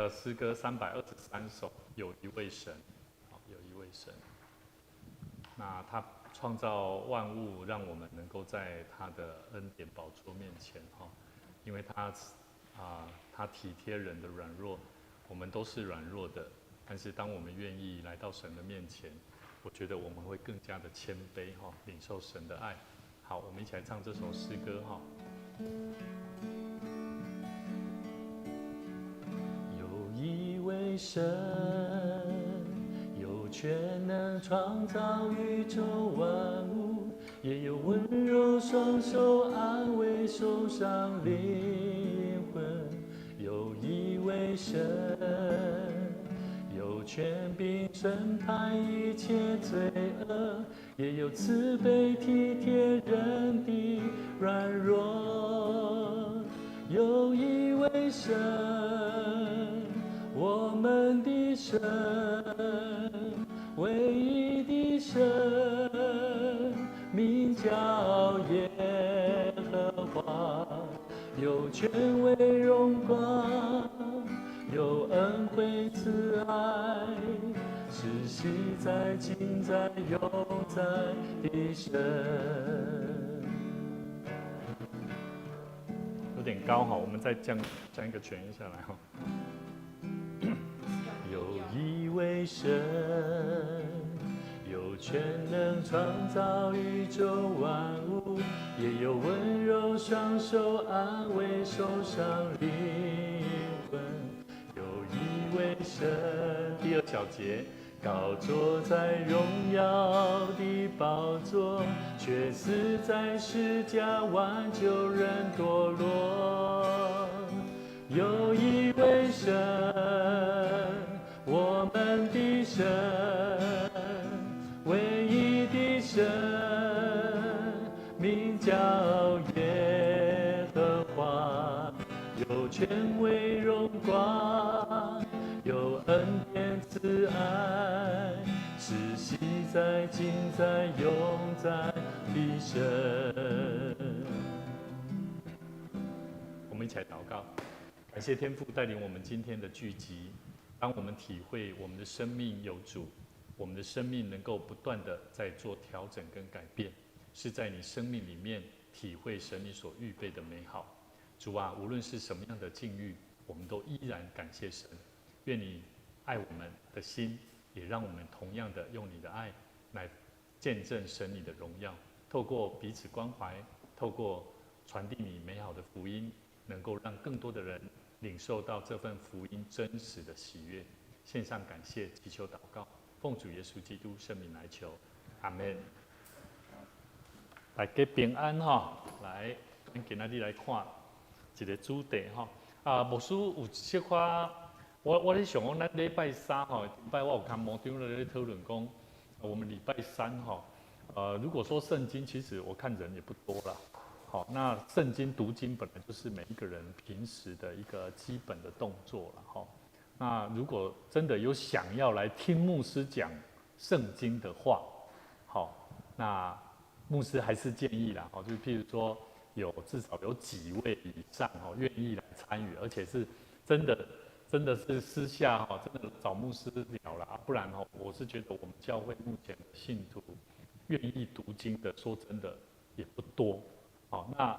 诗歌323首，有一位神，好，有一位神。那他创造万物，让我们能够在他的恩典宝座面前，因为他体贴人的软弱，我们都是软弱的，但是当我们愿意来到神的面前，我觉得我们会更加的谦卑，领受神的爱。好，我们一起来唱这首诗歌，有一位神，有权能创造宇宙万物，也有温柔双手安慰受伤灵魂。有一位神，有权柄审判一切罪恶，也有慈悲体贴人的软弱。有一位神，我们的神，唯一的神，名叫耶和华，有权威荣光，有恩惠慈爱，是昔在今在永在的神。有点高哈，我们再降一个泉音下来哈。有一位神，有权能创造宇宙万物，也有温柔双手安慰受伤灵魂。有一位神，第二小节，高坐在荣耀的宝座，却死在十架挽救人堕落。有一位神，我们的神，唯一的神，名叫耶和华，有权威荣光，有恩典慈爱，是昔在今在永在的神。我们一起来祷告，感谢天父带领我们今天的聚集。当我们体会我们的生命有主，我们的生命能够不断的在做调整跟改变，是在你生命里面体会神你所预备的美好。主啊，无论是什么样的境遇，我们都依然感谢神。愿你爱我们的心，也让我们同样的用你的爱来见证神你的荣耀，透过彼此关怀，透过传递你美好的福音，能够让更多的人领受到这份福音真实的喜悦。献上感谢，祈求祷告，奉主耶稣基督圣名来求，阿们。大家平安哈，来，咱今仔日来看一个主题哈。牧师有小可，我咧想讲，咱礼拜三哈，礼拜我有看网上咧讨论讲，我们礼拜三哈，如果说圣经，其实我看人也不多啦。好，那圣经读经本来就是每一个人平时的一个基本的动作了哈。那如果真的有想要来听牧师讲圣经的话，好，那牧师还是建议啦，就譬如说至少有几位以上愿意来参与，而且是真的是私下真的找牧师聊啦，不然我是觉得我们教会目前的信徒愿意读经的，说真的也不多。好，那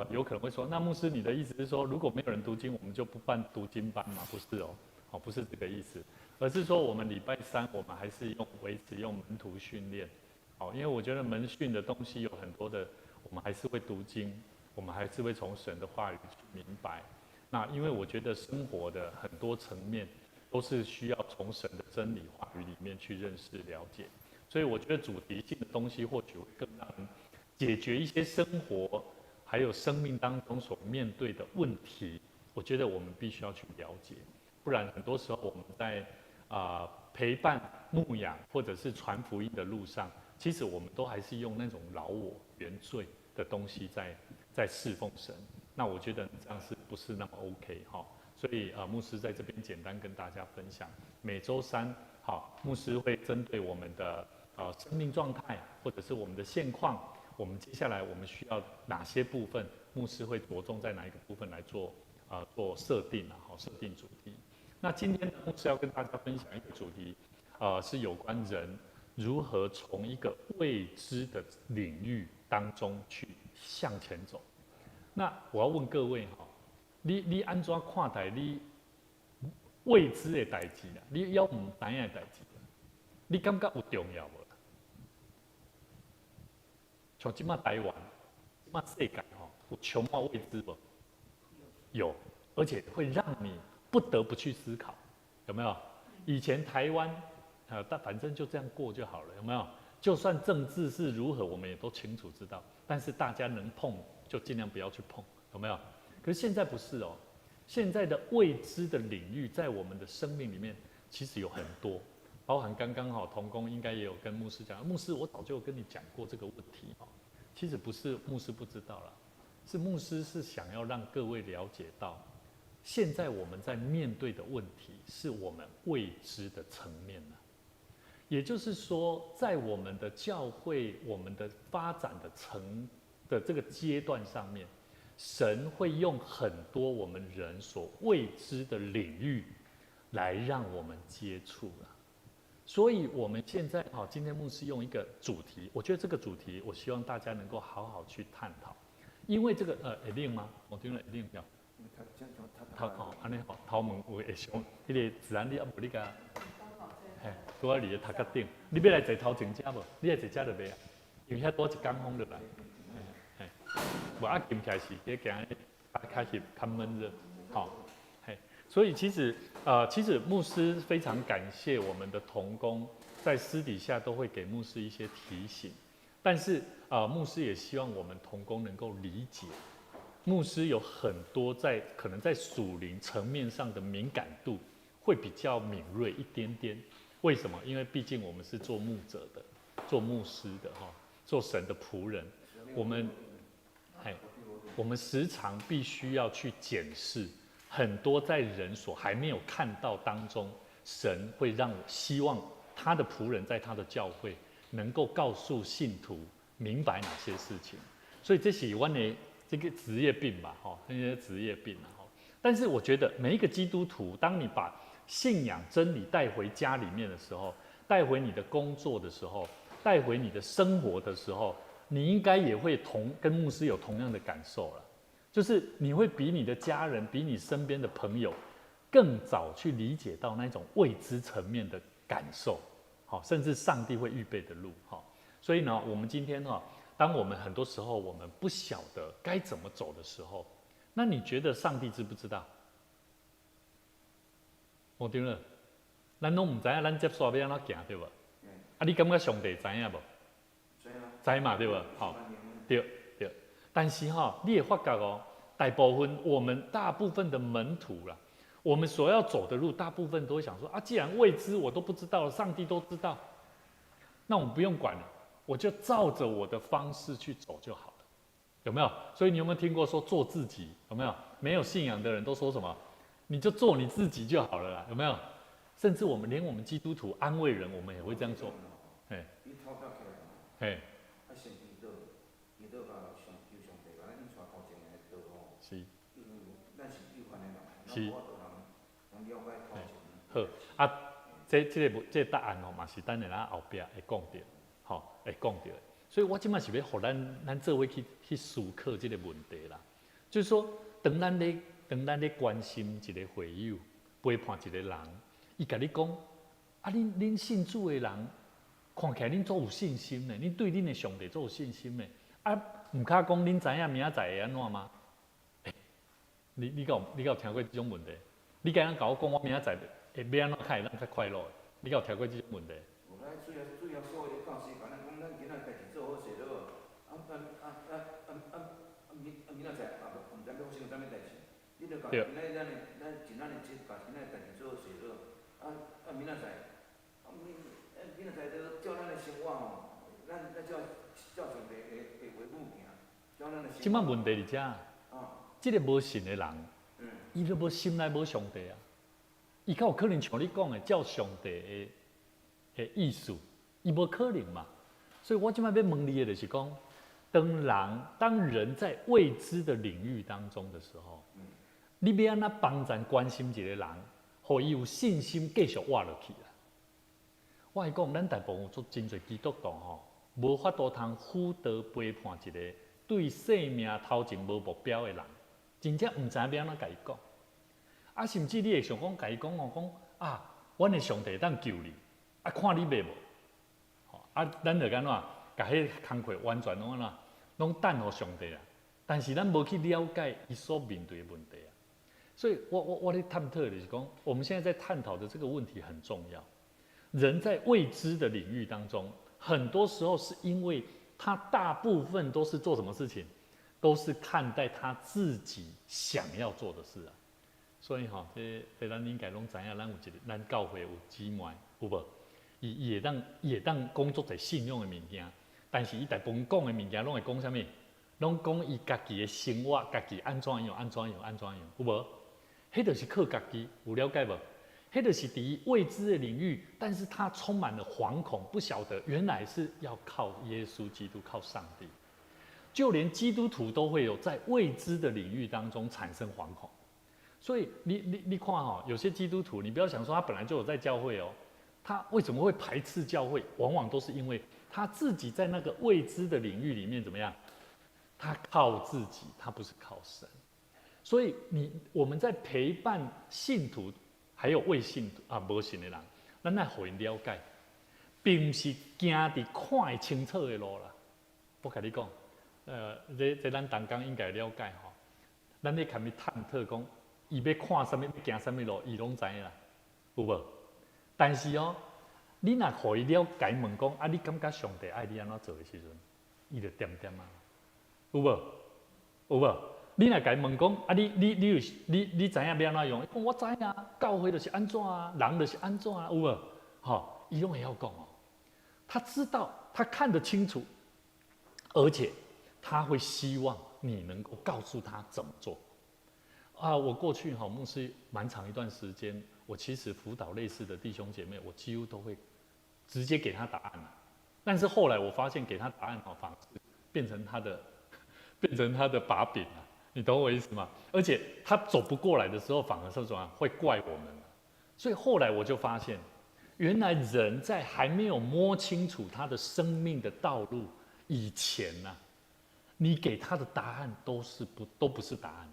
有可能会说，那牧师你的意思是说，如果没有人读经，我们就不办读经班吗？不是哦，不是这个意思，而是说我们礼拜三我们还是维持用门徒训练，好，因为我觉得门训的东西有很多的，我们还是会读经，我们还是会从神的话语去明白。那因为我觉得生活的很多层面都是需要从神的真理话语里面去认识了解，所以我觉得主题性的东西或许会更让人解决一些生活还有生命当中所面对的问题，我觉得我们必须要去了解，不然很多时候我们在陪伴牧养或者是传福音的路上，其实我们都还是用那种老我原罪的东西在侍奉神。那我觉得这样是不是那么 OK 哈？所以牧师在这边简单跟大家分享，每周三牧师会针对我们的生命状态或者是我们的现况。我们接下来我们需要哪些部分，牧师会着重在哪一个部分来做设定设定主题。那今天呢，牧师要跟大家分享一个主题，是有关人如何从一个未知的领域当中去向前走。那我要问各位哈，你安怎看待你未知的代志啊？你要唔知的代志，你感觉有重要无？像今嘛台湾，今嘛世界吼，有充满未知不？有，而且会让你不得不去思考，有没有？以前台湾，但反正就这样过就好了，有没有？就算政治是如何，我们也都清楚知道，但是大家能碰就尽量不要去碰，有没有？可是现在不是哦，现在的未知的领域在我们的生命里面其实有很多，包含刚刚同工应该也有跟牧师讲，牧师我早就跟你讲过这个问题哦，其实不是牧师不知道啦，是牧师是想要让各位了解到，现在我们在面对的问题是我们未知的层面呢。也就是说，在我们的教会、我们的发展的这个阶段上面，神会用很多我们人所未知的领域来让我们接触了。所以，我们现在今天牧师用一个主题，我觉得这个主题，我希望大家能够好好去探讨，因为这个会冷吗？我听了会冷掉。安尼头毛有会伤，迄个自然你啊无你甲。嘿，拄啊，伫咧头壳顶，你要来坐头前车无？你来坐车就袂啊，因为遐多一港风落来。嘿，无啊，今起来是咧行，开始较闷热，好，嘿，所以其实牧师非常感谢我们的同工，在私底下都会给牧师一些提醒，但是牧师也希望我们同工能够理解，牧师有很多可能在属灵层面上的敏感度会比较敏锐一点点。为什么？因为毕竟我们是做牧者的，做牧师的做神的仆人，我们时常必须要去检视很多在人所还没有看到当中，神会希望他的仆人在他的教会能够告诉信徒明白哪些事情。所以这是我的这个职业病吧，那些职业病但是我觉得每一个基督徒，当你把信仰真理带回家里面的时候，带回你的工作的时候，带回你的生活的时候，你应该也会跟牧师有同样的感受了，就是你会比你的家人，比你身边的朋友更早去理解到那种未知层面的感受，甚至上帝会预备的路，所以呢，我们今天当我们很多时候我们不晓得该怎么走的时候，那你觉得上帝知不知道？我对了，咱拢唔知影，咱接下要安怎行，对不？你感觉上帝知影无？知嘛，对不？对。但是你也发觉大部分的门徒啦，我们所要走的路，大部分都会想说既然未知我都不知道了，上帝都知道，那我们不用管了，我就照着我的方式去走就好了，有没有？所以你有没有听过说做自己？有没有？没有信仰的人都说什么？你就做你自己就好了啦，有没有？甚至连我们基督徒安慰人，我们也会这样做。嘿，嘿，是，好这个答案嘛是等下咱后边会讲到，会讲到。所以我今麦是要互咱做伙去思考这个问题啦，就是说，当咱咧关心一个会友，陪伴一个人，伊甲你讲，恁信主的人，看起来恁做有信心呢，恁对恁的上帝做有信心呢，唔卡讲恁知影明仔载会安怎吗？你有听过这种问题？你敢若甲我讲，我明仔载会要安怎较会较快乐？你有听过这种问题？对。即摆问题伫遮，即个无信的人，伊都无心内无上帝啊，伊较有可能像你讲的照上帝的意思，伊无可能嘛。所以我即摆要问你的就是讲，当人在未知的领域当中的时候，你要安怎帮咱关心一个人，互伊有信心继续活落去啊？我会讲，咱大部分做真侪基督徒吼，无法度通虎刀背叛一个对生命头前无目标的人，真正毋知要安怎甲伊讲。啊，甚至你会想讲，甲伊讲哦，讲啊，阮的上帝当救你，啊，看你要无？啊，咱就安怎，甲迄工课完全拢安怎，拢等候上帝啊。但是咱无去了解伊所面对的问题啊。所以我咧探讨的是讲，我们现在在探讨的这个问题很重要。人在未知的领域当中，很多时候是因为他大部分都是做什么事情，都是看待他自己想要做的事啊。所以吼，这咱应该拢知影，咱有一个咱教会有姊妹，有无？伊会当工作在信用的物件，但是伊大部分讲的物件拢会讲啥物？拢讲伊家己的生活，家己安怎样，有无？迄就是靠家己，有了解无？迄就是伫未知的领域，但是他充满了惶恐，不晓得原来是要靠耶稣基督，靠上帝。就连基督徒都会有在未知的领域当中产生惶恐。所以你看哦，有些基督徒，你不要想说他本来就有在教会哦，他为什么会排斥教会？往往都是因为他自己在那个未知的领域里面怎么样？他靠自己，他不是靠神。所以我们在陪伴信徒。还有未信啊，无信的人，咱来互因了解，并不是行伫看会清楚的路啦。我甲你讲，这咱同工应该了解吼。咱咧看伊探讨讲，伊要看什么，要行什么路，伊拢知啦，有无？但是哦，你若互伊了解问讲，啊，你感觉上帝爱你安怎做的时阵，伊就点点啊，有无？有无？你若甲伊问讲，啊，你知影要安怎用？讲我知影，教会就是安怎啊，人就是安怎啊，有无？吼，伊拢会晓讲哦。他知道，他看得清楚，而且他会希望你能够告诉他怎么做。啊，我过去哈牧师蛮长一段时间，我其实辅导类似的弟兄姐妹，我几乎都会直接给他答案了。但是后来我发现，给他答案哈，反而变成他的把柄了。你懂我意思吗？而且他走不过来的时候，反而是怎么样会怪我们。所以后来我就发现，原来人在还没有摸清楚他的生命的道路以前呢，你给他的答案都不是答案，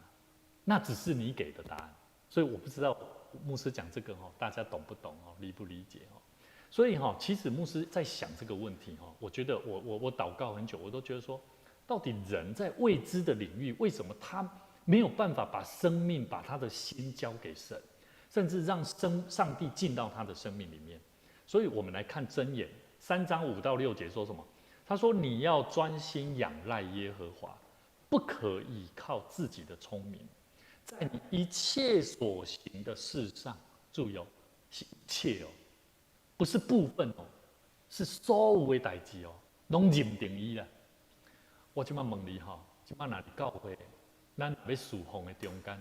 那只是你给的答案。所以我不知道牧师讲这个哈，大家懂不懂哦？理不理解哦？所以哈，其实牧师在想这个问题哈，我觉得我祷告很久，我都觉得说。到底人在未知的领域，为什么他没有办法把生命、把他的心交给神，甚至让上帝进到他的生命里面？所以我们来看箴言3章5到6节说什么？他说：“你要专心仰赖耶和华，不可倚靠自己的聪明，在你一切所行的事上，注意哦，是一切哦，不是部分哦，是所有的代志哦，拢认定伊啦。”我即摆问你吼，即摆若伫教会，咱要侍奉的中间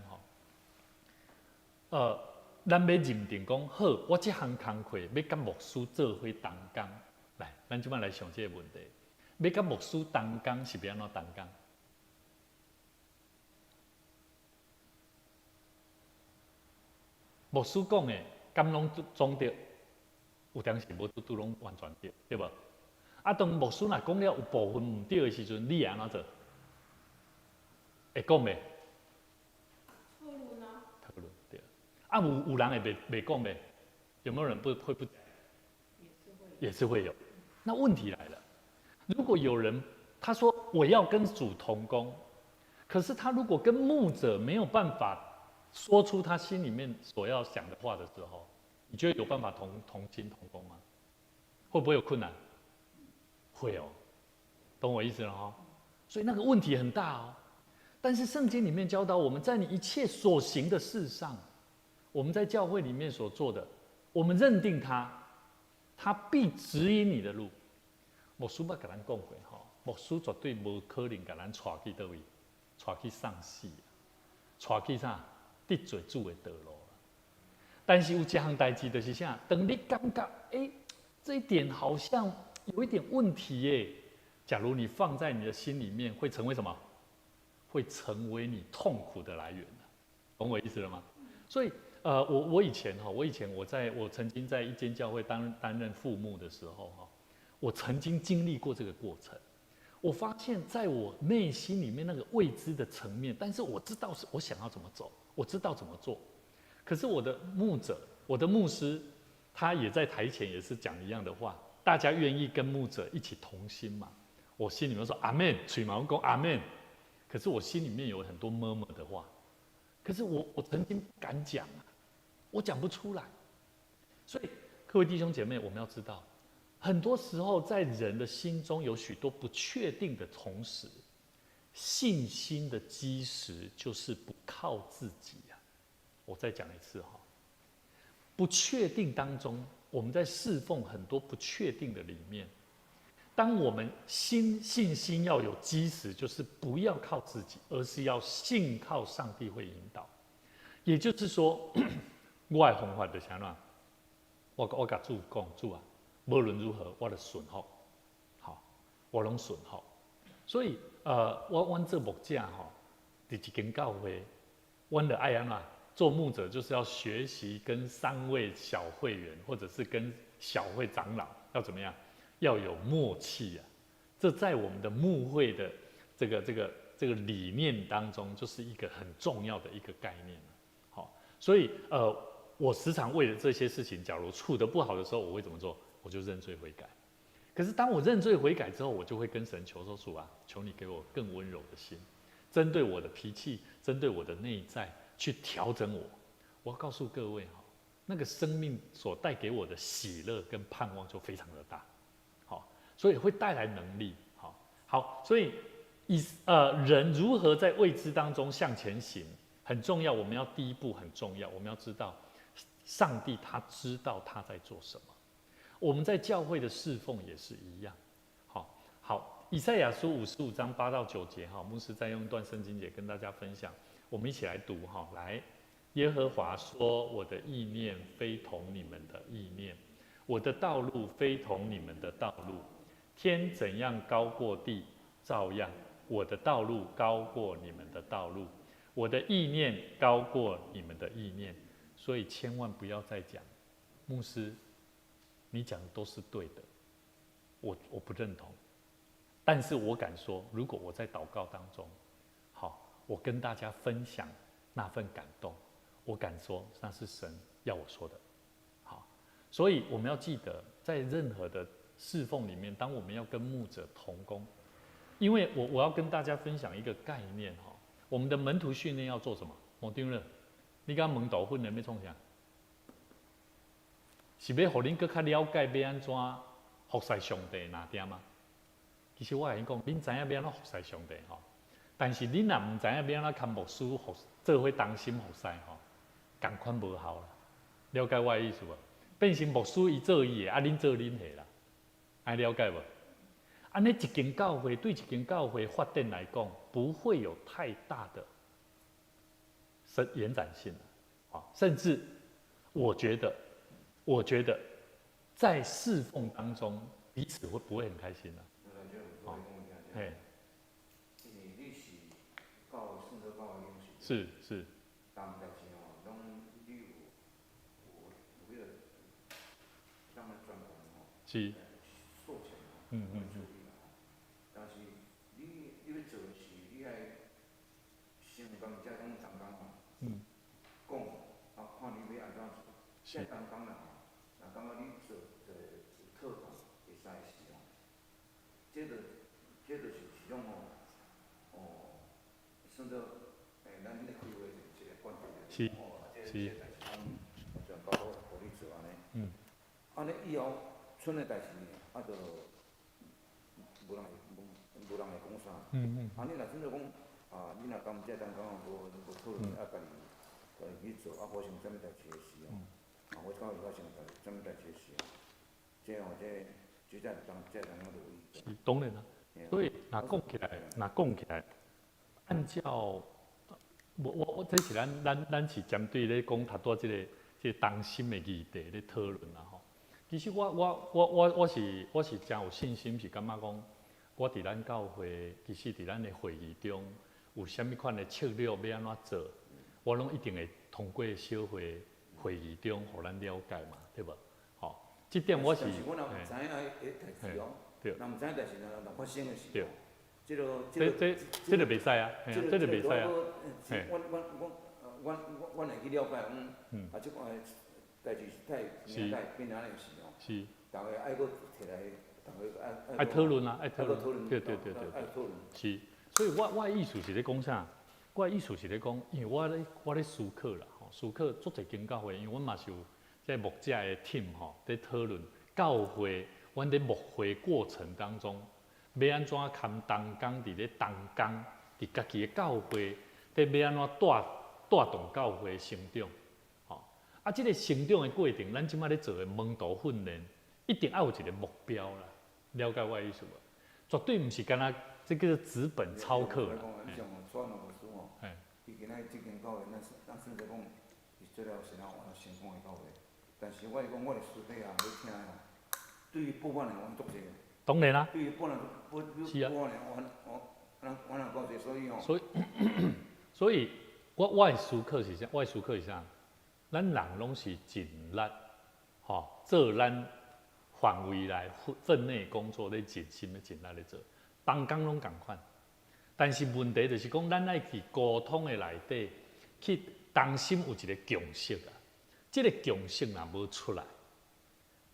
吼，咱要认定讲好，我这项工课要甲牧师做伙同工。来，咱即摆来想这个问题，要甲牧师同工是要安怎同工？牧师讲的，敢拢总对，有当时无拄拢完全对，对无？啊，当牧师若讲了有部分唔对的时阵，你会安怎做？会讲袂？讨论对。啊，有人会袂讲袂？有没有人会不？也是会有。那问题来了，如果有人他说我要跟主同工，可是他如果跟牧者没有办法说出他心里面所要想的话的时候，你觉得有办法同心同工吗？会不会有困难？会哦，懂我意思了哈。所以那个问题很大哦。但是圣经里面教导我们在你一切所行的事上，我们在教会里面所做的，我们认定他必指引你的路。牧师捌甲咱讲过吼，牧师绝对无可能甲咱带去倒位，带去丧死，带去啥得罪主的道路。但是有一项代志就是啥，当你感觉这一点好像有一点问题耶。假如你放在你的心里面，会成为什么？会成为你痛苦的来源。懂我意思了吗？所以我以前我曾经在一间教会担任副牧的时候我曾经经历过这个过程。我发现在我内心里面那个未知的层面，但是我知道是我想要怎么走，我知道怎么做。可是我的牧者，我的牧师，他也在台前也是讲一样的话，大家愿意跟牧者一起同心嘛？我心里面说阿门，嘴嘛讲阿门，可是我心里面有很多murmur的话，可是我曾经不敢讲啊，我讲不出来。所以各位弟兄姐妹，我们要知道。很多时候，在人的心中有许多不确定的同时，信心的基石就是不靠自己呀。我再讲一次哈，不确定当中，我们在侍奉很多不确定的里面，当我们信心要有基石，就是不要靠自己，而是要信靠上帝会引导。也就是说，我的方法就是怎样，我甲主讲，主啊。无论如何，我就顺服，好，我拢顺服。所以，阮做牧者吼，伫一间教会，阮的爱安怎做牧者，就是要学习跟3位小会员，或者是跟小会长老要怎么样，要有默契啊。这在我们的牧会的这个理念当中，就是一个很重要的一个概念。好，所以我时常为了这些事情，假如处得不好的时候，我会怎么做？我就认罪悔改。可是当我认罪悔改之后，我就会跟神求说：主啊，求你给我更温柔的心，针对我的脾气，针对我的内在去调整我。我要告诉各位哈，那个生命所带给我的喜乐跟盼望就非常的大，好，所以会带来能力。好，所以人如何在未知当中向前行很重要。我们要第一步很重要，我们要知道上帝他知道他在做什么。我们在教会的侍奉也是一样。好，以赛亚书55章8到9节牧师再用一段圣经节跟大家分享，我们一起来读来，耶和华说：我的意念非同你们的意念，我的道路非同你们的道路。天怎样高过地，照样我的道路高过你们的道路，我的意念高过你们的意念。所以千万不要再讲，牧师你讲的都是对的，我不认同。但是我敢说，如果我在祷告当中，我跟大家分享那份感动，我敢说那是神要我说的。所以我们要记得，在任何的侍奉里面，当我们要跟牧者同工，因为我要跟大家分享一个概念我们的门徒训练要做什么？我定了，你刚门徒训练要创啥？是要让恁更加了解要安怎服侍上帝哪点吗？其实我跟你讲，恁知影要安怎服侍上帝但是恁若唔知影要安怎看牧师做伙同心服侍同款无效啦。了解我的意思无？变成牧师伊做伊的，恁做恁的啦。爱了解无？安尼一间教会对一间教会发展来讲，不会有太大的延展性甚至我觉得在侍奉当中，彼此会不会很开心呢？是。是。但是你要做的是，你爱先讲这种长讲讲，看你要安怎做。这当讲啦，若感觉你做有妥当，会使的时候，这就是一种算做咱咧开会一个关键。是。这代志讲交互你做安尼。安尼以后，剩的代志就无人会讲啥。你若真正讲你若甘这当讲无讨论家己去做发生什么代志的时候，我到底发生什么代志的时候，这才当落去。是当然啦。所以若讲起来，按照我这是咱是针对咧讲头多这个当心的议题咧讨论啦其实我是真有信心，是感觉讲，我伫咱教会，其实伫咱的会议中，有啥物款的策略要安怎做，我拢一定会通过小会议中，互咱了解嘛，对无？吼，这点我是。但是我若唔知影迄代志哦，若唔知影代志若发生的时候，这就袂使啊，这就袂使啊。我会去了解讲，啊，即款代志是太明代变安尼是哦。是。大家爱搁摕来，大家爱讨论啊，爱讨论。对。爱讨论。是，所以我的意思是咧讲啥？我的意思是咧讲，因为我咧思考啦，吼，思考做者间教会，因为阮嘛是有在牧者的 team 吼，在讨论教会，阮伫牧会过程当中，要安怎看同工伫咧同工，伫家己的教会，要安怎带动教会成长，吼。啊，即个成长的过程，咱即摆咧做的门徒训练，一定要有一个目标啦。了解我的意思无？绝对毋是干那这个纸本操课啦。伊今仔即间教会，咱算做讲是做了是咱成功的教会，但是我是讲我的师弟啊，要听啊，对于部分人我足济。当然啦。对于部分人，我人够济，所以我的思考是啥？我的思考是啥？咱人拢是尽力，吼，做咱范围内分内工作咧，尽心咧尽力咧做，同工拢共款。但是问题就是讲，咱爱去沟通的内底，去同心有一个共识啊。这个共识若无出来，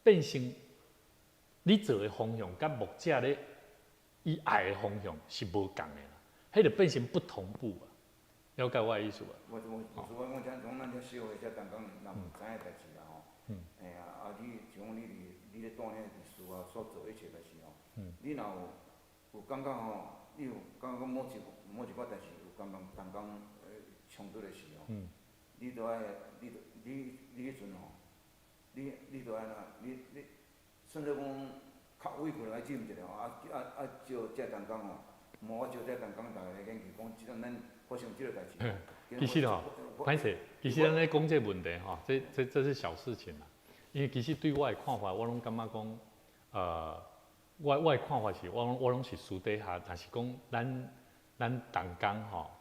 变成你做的方向，甲牧者咧伊爱的方向是无共的啦，迄就变成不同步啊。了解我的意思无？我讲咱这小的这同工，若毋知影代志啦吼。哎呀，你像讲你咧带领事啊，所做一切代志吼，你若有感觉吼。你有感觉某一寡代志有同工冲突的时候，你着爱你迄阵吼，你着爱你算做讲较委屈来忍一下吼，招这同工吼，我招这同工大家来研究讲，即阵咱发生即个代志。其实吼，歹势，其实咱咧讲这问题吼，这是小事情啦。因为其实对我的看法，我拢感觉讲，我的看法是，我拢是私底下，但是讲咱同工吼，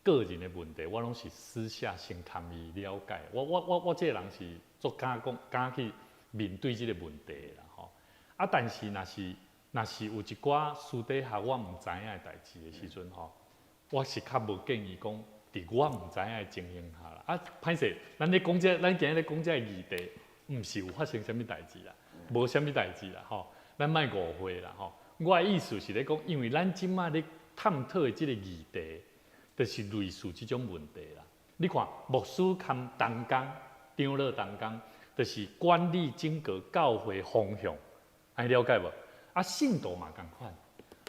个人的问题，我拢是私下先谈伊了解。我这个人是足敢去面对这个问题啦吼。啊，但是若是有一寡私底下我毋知影的代志的时阵吼，我是较无建议讲，伫我毋知影的情形下啦。啊，歹势，咱今日咧讲这个议题，毋是有发生啥物代志啦，无啥物代志啦吼。咱莫误会啦吼，我的意思是咧讲，因为咱即马咧探讨的即个议题，就是类似即种问题啦。你看，牧师兼同工、长老同工，就是管理整个教会方向，安了解无？啊，信徒嘛共款，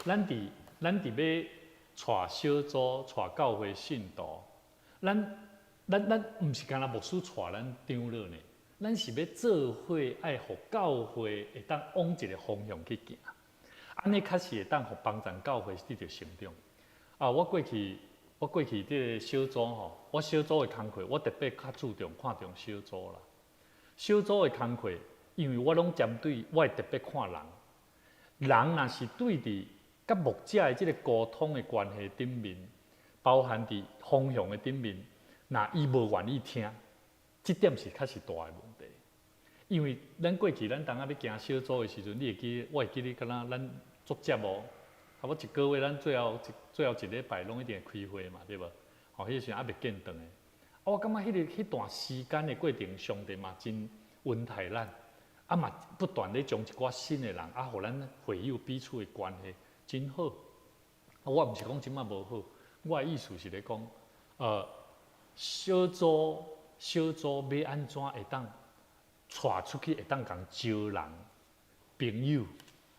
咱伫要带小组、带教会信徒，咱毋是干那牧师带咱长老呢。咱是要做伙，爱互教会会当往一个方向去行，安尼确实会当互帮助教会得到成长。啊，我过去这个小组吼，我小组的工课，我特别较注重看重小组啦。小组的工课，因为我拢针对，我会特别看人。人若是对伫甲牧者的这个沟通的关系顶面，包含伫方向的顶面，若伊无愿意听。这点是确实大的问题，因为咱过去咱当下要行小组的时阵，我会记你敢若咱做节目，差不多一个月，咱最后一礼拜拢一定会开会嘛，对无？吼，迄时阵还袂见长的。我感觉迄段时间的过程，上帝嘛真恩待咱，啊嘛不断咧将一寡新的人，啊，互咱会友彼此的关系真好。我毋是讲即摆无好，我的意思是咧讲，小组要安怎会当带出去，会当共招人朋友，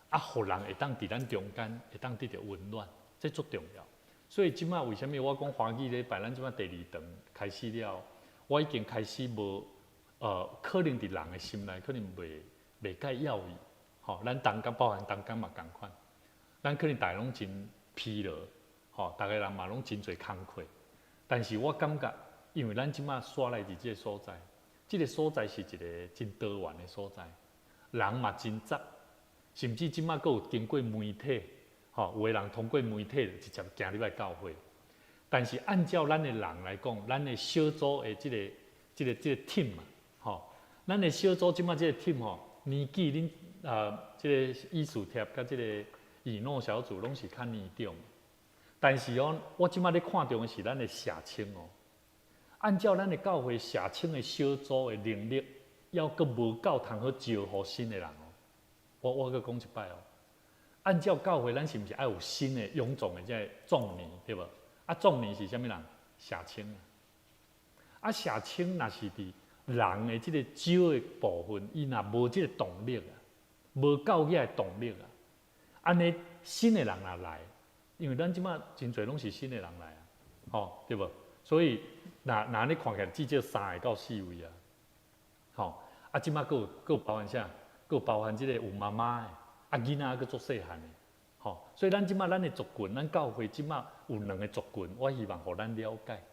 啊，互人会当伫咱中间会当得到温暖，这足重要。所以即摆为虾米我讲华语礼拜，咱即摆第2堂开始了，我已经开始无可能伫人的心内可能袂介要义，吼，咱同工包含同工嘛共款，咱可能大家拢真疲劳，吼，大家人嘛拢真侪工课，但是我感觉。因为咱即马刷来伫即个所在，即个所在是一个真多元的所在，人嘛真杂，甚至即马阁有经过媒体，吼，有个人通过媒体直接行入来教会，但是按照咱的人来讲，咱的小组的这个 team 嘛，吼，咱的小组即马这个 team 吼，年纪恁这个艺术贴甲这个艺诺小组拢是较年长，但是哦，我即马咧看重的是咱的社青哦。按照咱的教会社青的小组的能力，要阁无够通好招呼新的人哦。我阁讲一摆哦。按照教会，咱是毋是爱有新的勇壮的这壮年，对无？啊，壮年是啥物人？社青啊。啊，社青若是伫人的即个少的部分，伊若无即个动力啊，无够野的动力啊，安尼新的人若来，因为咱即马真侪拢是新的人来啊，吼，对无？所以若你看起来至少3个到4位啊，吼，啊，即马佫有包含啥？佫有包含即个有妈妈的。啊，囡仔佫足细汉的，吼，所以咱即马咱的族群，咱教会即马有2个族群，我希望互咱了解，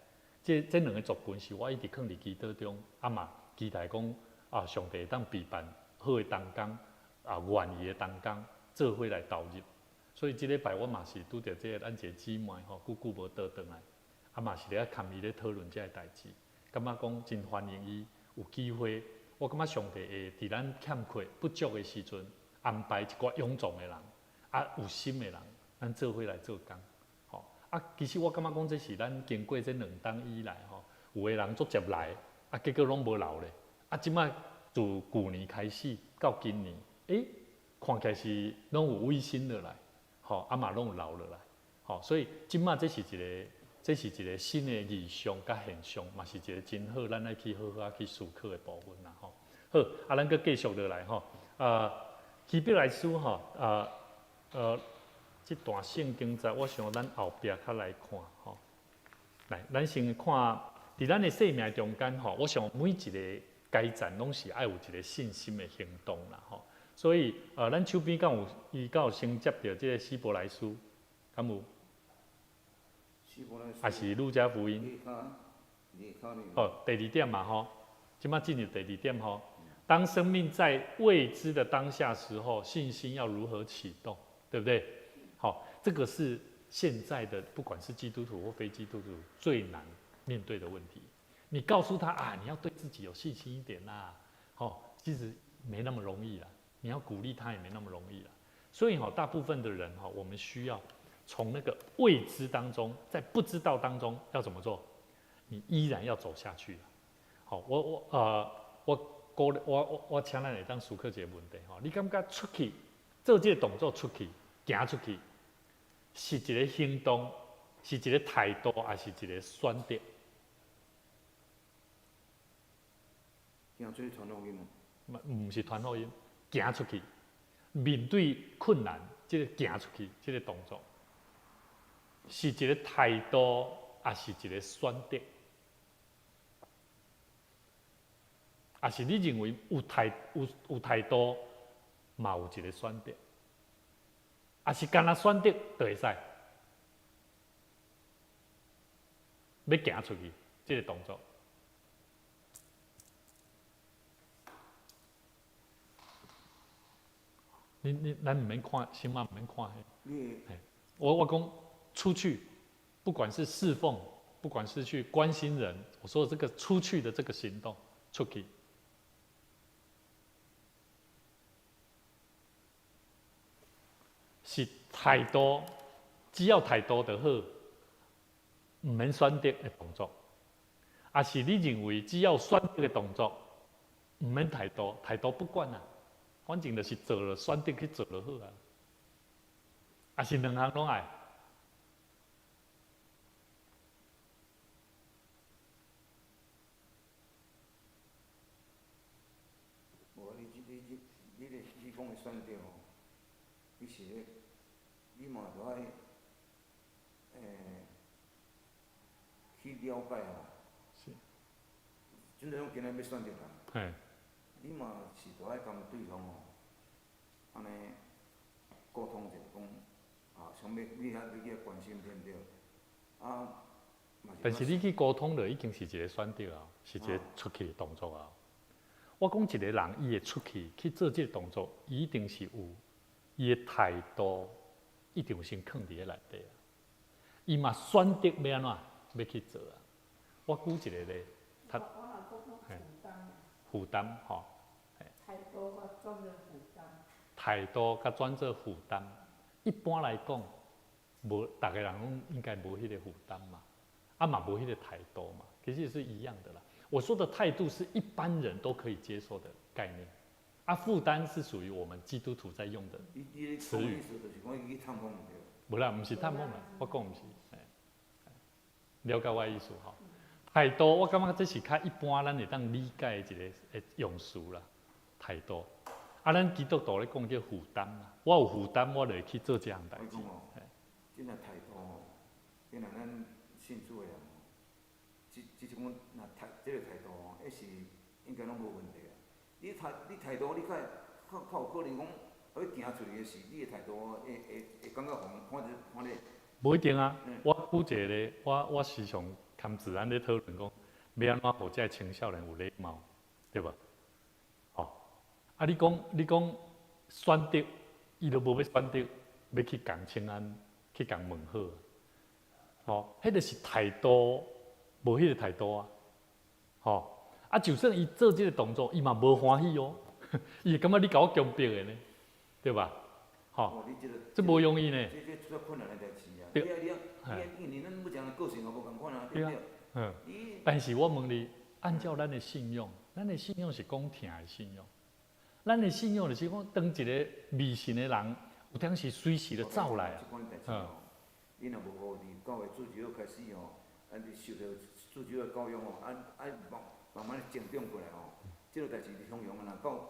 这2个族群是我一直放伫祈祷中，啊嘛期待讲啊，上帝当备办好的同工，啊愿意的同工，做伙来投入。所以即礼拜我嘛是拄着这个咱一个姊妹吼，久无倒转来，啊嘛是咧看伊咧讨论这个代志，感觉讲真欢迎伊有机会，我感觉上帝会伫咱欠缺不足的时阵。安排一寡勇壮的人，啊有心的人，咱做伙来做工，吼啊！其实我感觉讲，这是咱经过这2冬以来，吼，有的人足接来，啊结果拢无留咧，啊即摆自旧年开始到今年，看起来是拢有尾声落来，吼啊嘛拢有留落来，吼，所以即摆这是一个新的意象甲现象，嘛是一个真好，咱爱去好好去思考的部分啦，吼。好，啊咱搁继续落来，吼，希伯来书吼，这段圣经在，我想咱后壁较来看吼。来，咱先看伫咱的生命中间吼，我想每一个阶段拢是爱有一个信心的行动啦吼。所以咱手边敢有有先接到这个希伯来书，敢有？还是路加福音？哦，第2点嘛吼，即马进入第2点吼。当生命在未知的当下时候，信心要如何启动，对不对？好，这个是现在的不管是基督徒或非基督徒最难面对的问题。你告诉他啊，你要对自己有信心一点啦，其实没那么容易啦。你要鼓励他也没那么容易啦。所以大部分的人我们需要从那个未知当中，在不知道当中要怎么做？你依然要走下去啦。好，我请咱来当思考一个问题吼，你感觉出去做这个动作出去，行出去，是一个行动，是一个态度，还是一个选择？行出去传福音吗？唔是传福音，行出去，面对困难，这个行出去，这个动作，是一个态度，还是一个选择？也是你认为有态度，嘛有一个选择，也是干那选择就会使，要行出去，这个动作。咱唔免看，心嘛唔免看我讲出去，不管是侍奉，不管是去关心人，我说的这个出去的这个行动，出去。是态度，只要态度就好，唔免选择的动作。也是你认为只要选择的动作，唔免态度，态度不管啦，反正就是做了，选择去做就好啊。也是2项拢爱。你讲的选择哦，其实你嘛着爱去了解哦。是。真正今日要选择人。你嘛是着爱甲对方哦，安尼沟通者讲想要你去关心对不对？但是你去沟通就已经是一个选择啊，是一个出去的动作啊。我讲一个人，伊会出去做这个动作，一定是有伊的态度，一定先放伫咧内底啊。伊嘛选择要安怎要去做啊。我举一个例，他负担吼，太多甲转做负担，太多甲转做负担。一般来讲，无大家人拢应该无迄个负担嘛，啊嘛无迄个态度嘛，其实是一样的啦。我说的态度是一般人都可以接受的概念，啊负担是属于我们基督徒在用的词语。无啦，毋是探访啦，我讲毋是，了解我的意思吼。态度，我感觉这是较一般咱会当理解的一个用词啦，态度。啊，咱基督徒咧讲叫负担啦，我有负担，我就会去做这项代志。即若态度吼，既然咱信主的人吼，即种若即个态度吼，迄是应该拢无问题啊。你态度，你较有可能讲，要行出去的是你的态度会感觉看咧。无一定啊，我举一个咧，我时常跟自然咧讨论讲，要安怎互这青少年有礼貌，对无？吼，啊，你讲选择，伊都无要选择，要去共请安，去共问好，吼，迄个是态度，无迄个态度啊，吼，啊，就算伊做这个动作，伊嘛无欢喜哦，伊会感觉你甲我强迫的呢，对吧？吼，这无容易呢。这出困难的代志啊！你咱每个人个性也无共款啊，对不对？但是我问你，按照咱的信用，咱的信用是讲听的信用，咱的信用就是讲，当一个迷信的人，有当时随时就走来啊。你若无互伫教会主要开始吼，你受到主要的教育吼，慢慢成长过来吼，这个代志是通用啊，到。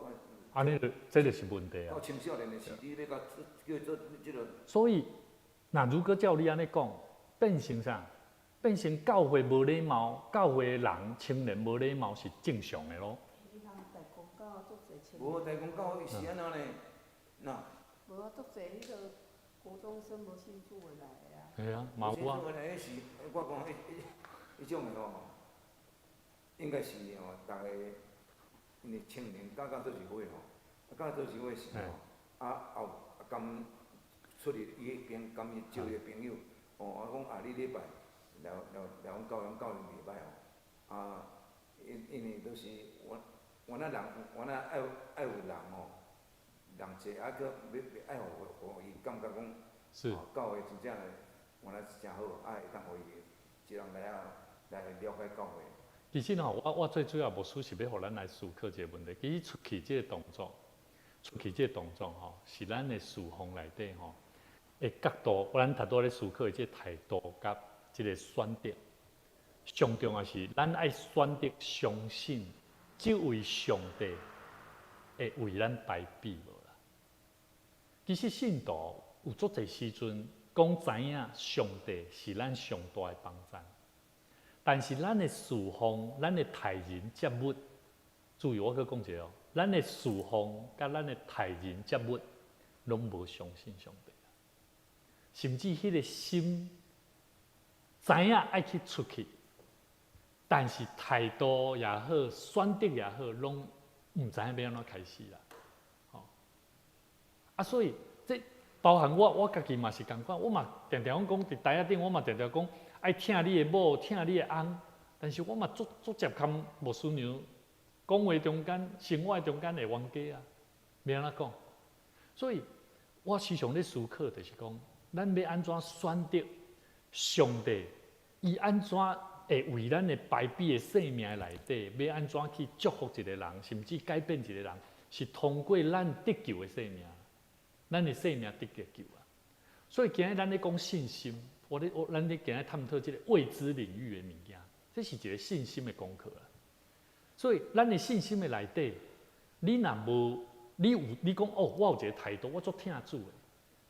安尼这就是问题啊。到青少年的时，你要甲叫做这个。所以，那如果照你安尼讲，变成啥？变成教会无礼貌，教会的人青年无礼貌是正常的咯。无代公教是安怎呢？那。无啊，足侪迄个高中生无信主的来的啊。系啊，嘛有啊。信主的来是，我讲迄种的吼，应该是吼，大家。因为青年刚做一伙吼，刚做一伙时吼，后甘出去伊迄边甘伊招个朋友，哦，讲你礼拜来阮教养袂歹哦，因为都是原来爱有人吼，人济搁爱互伊感觉讲，教会真正原来是真好，会当互伊一人来了解教会。其实吼，我最主要无事是要互咱来思考一个问题。其实出去这个动作吼，是咱的事奉内底吼，的角度，咱头拄咧思考的这个态度甲这个选择，上重要是咱爱选择相信，这位上帝会为咱排比无啦。其实信徒有足侪时阵讲知影上帝是咱上大的帮助。但是咱的事奉、咱的待人接物，注意我去讲一下哦，咱的事奉甲咱的待人接物，拢无相信上帝，甚至迄个心知影爱去出去，但是态度也好、选择也好，拢毋知影要安怎开始啦。啊，所以这包含我家己嘛是共款，我嘛常常讲伫台仔顶，我嘛常常讲。爱听你的某，听你的翁，但是我嘛足接近牧师娘，讲话中间、生活中间会冤家啊，要安怎讲？所以我时常咧思考，就是讲，咱要安怎选择上帝，伊安怎会为咱的排比的生命内底，要安怎去祝福一个人，甚至改变一个人，是通过咱得救的生命，咱的生命得救啊。所以今日咱咧讲信心。咱咧今日探讨这个未知领域的物件，这是一个信心的功课啦。所以咱的信心的内底，你若无，你讲哦，我有一个态度，我足听主的，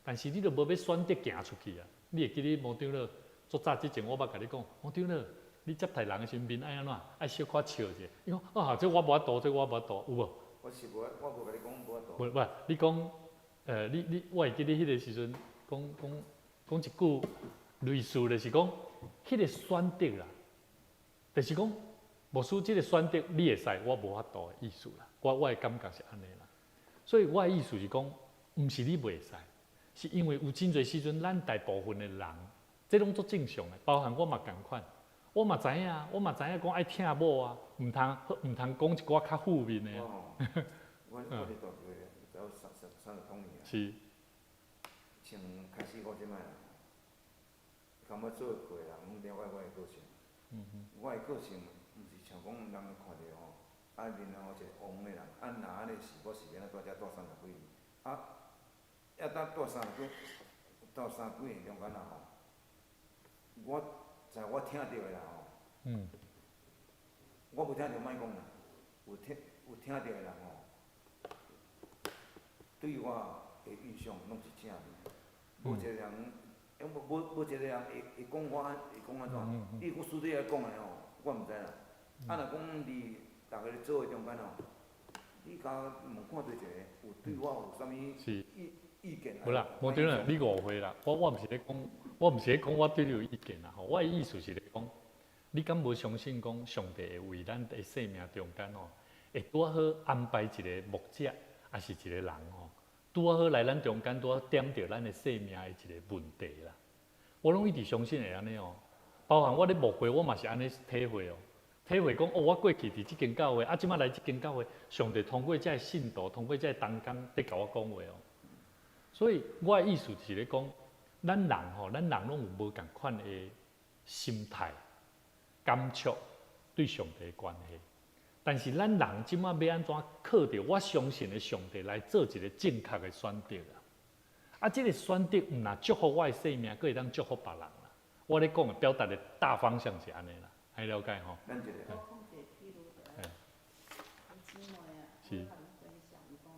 但是你都无要选择行出去啊。你会记得毛长老足早之前，我捌甲你讲，毛长老，你接待人的身边爱安怎？爱小可笑者。伊讲啊，这我无法度，这我无法度，有无？我无甲你讲无法度。不，你讲我会记得迄个时阵讲一句。类似就是讲，迄个选择啦，就是讲，牧师这个选择你会使，我无法度的意思啦。我的感觉是安尼啦。所以我的意思是讲，毋是你袂使，是因为有真侪时阵，咱大部分的人，这拢足正常的，包含我嘛共款。我嘛知影讲爱听某啊，唔通讲一寡较负面的。我咧大学有30年啊。是。像开始我即摆，感觉做过的人拢了解我的个性。我的个性毋是像讲人看着吼，面后一个王的人，若安尼是，我是免在遮住30几年，要当住30几年中间啊吼，我听到的啦吼，我无听到莫讲啦，有听到的人吼，对我的印象拢是正面。无一个人，无一个人会讲我安怎？你我私底下讲的吼，我毋知啦。若讲伫大家咧做的中间吼，你甲问看对一个，有对我有啥物意见？无啦，无对啦，你误会啦。我毋是咧讲我对你有意见啦。吼，我的意思是咧讲，你敢无相信讲上帝会为咱的生命中间吼，会拄好安排一个牧者，还是一个人吼？拄好来咱中间，拄好点着咱的生命的一个问题啦。我拢一直相信会安尼哦，包含我咧牧会，我嘛是安尼体会哦。体会讲，我过去伫即间教会，即摆来即间教会，上帝通过这信徒，通过这同工，在甲我讲话哦。所以我的意思是咧讲，咱人拢有无共款的心态、感触对上帝的关系。但是咱人即摆要安怎靠着我相信的上帝来做一个正确的选择啊？这个选择毋若祝福我的生命，佫会当祝福别人啦。我咧讲的表达的大方向是安尼啦，还了解吼？我讲一个譬如的，我姊妹啊，我跟他们分享，伊讲，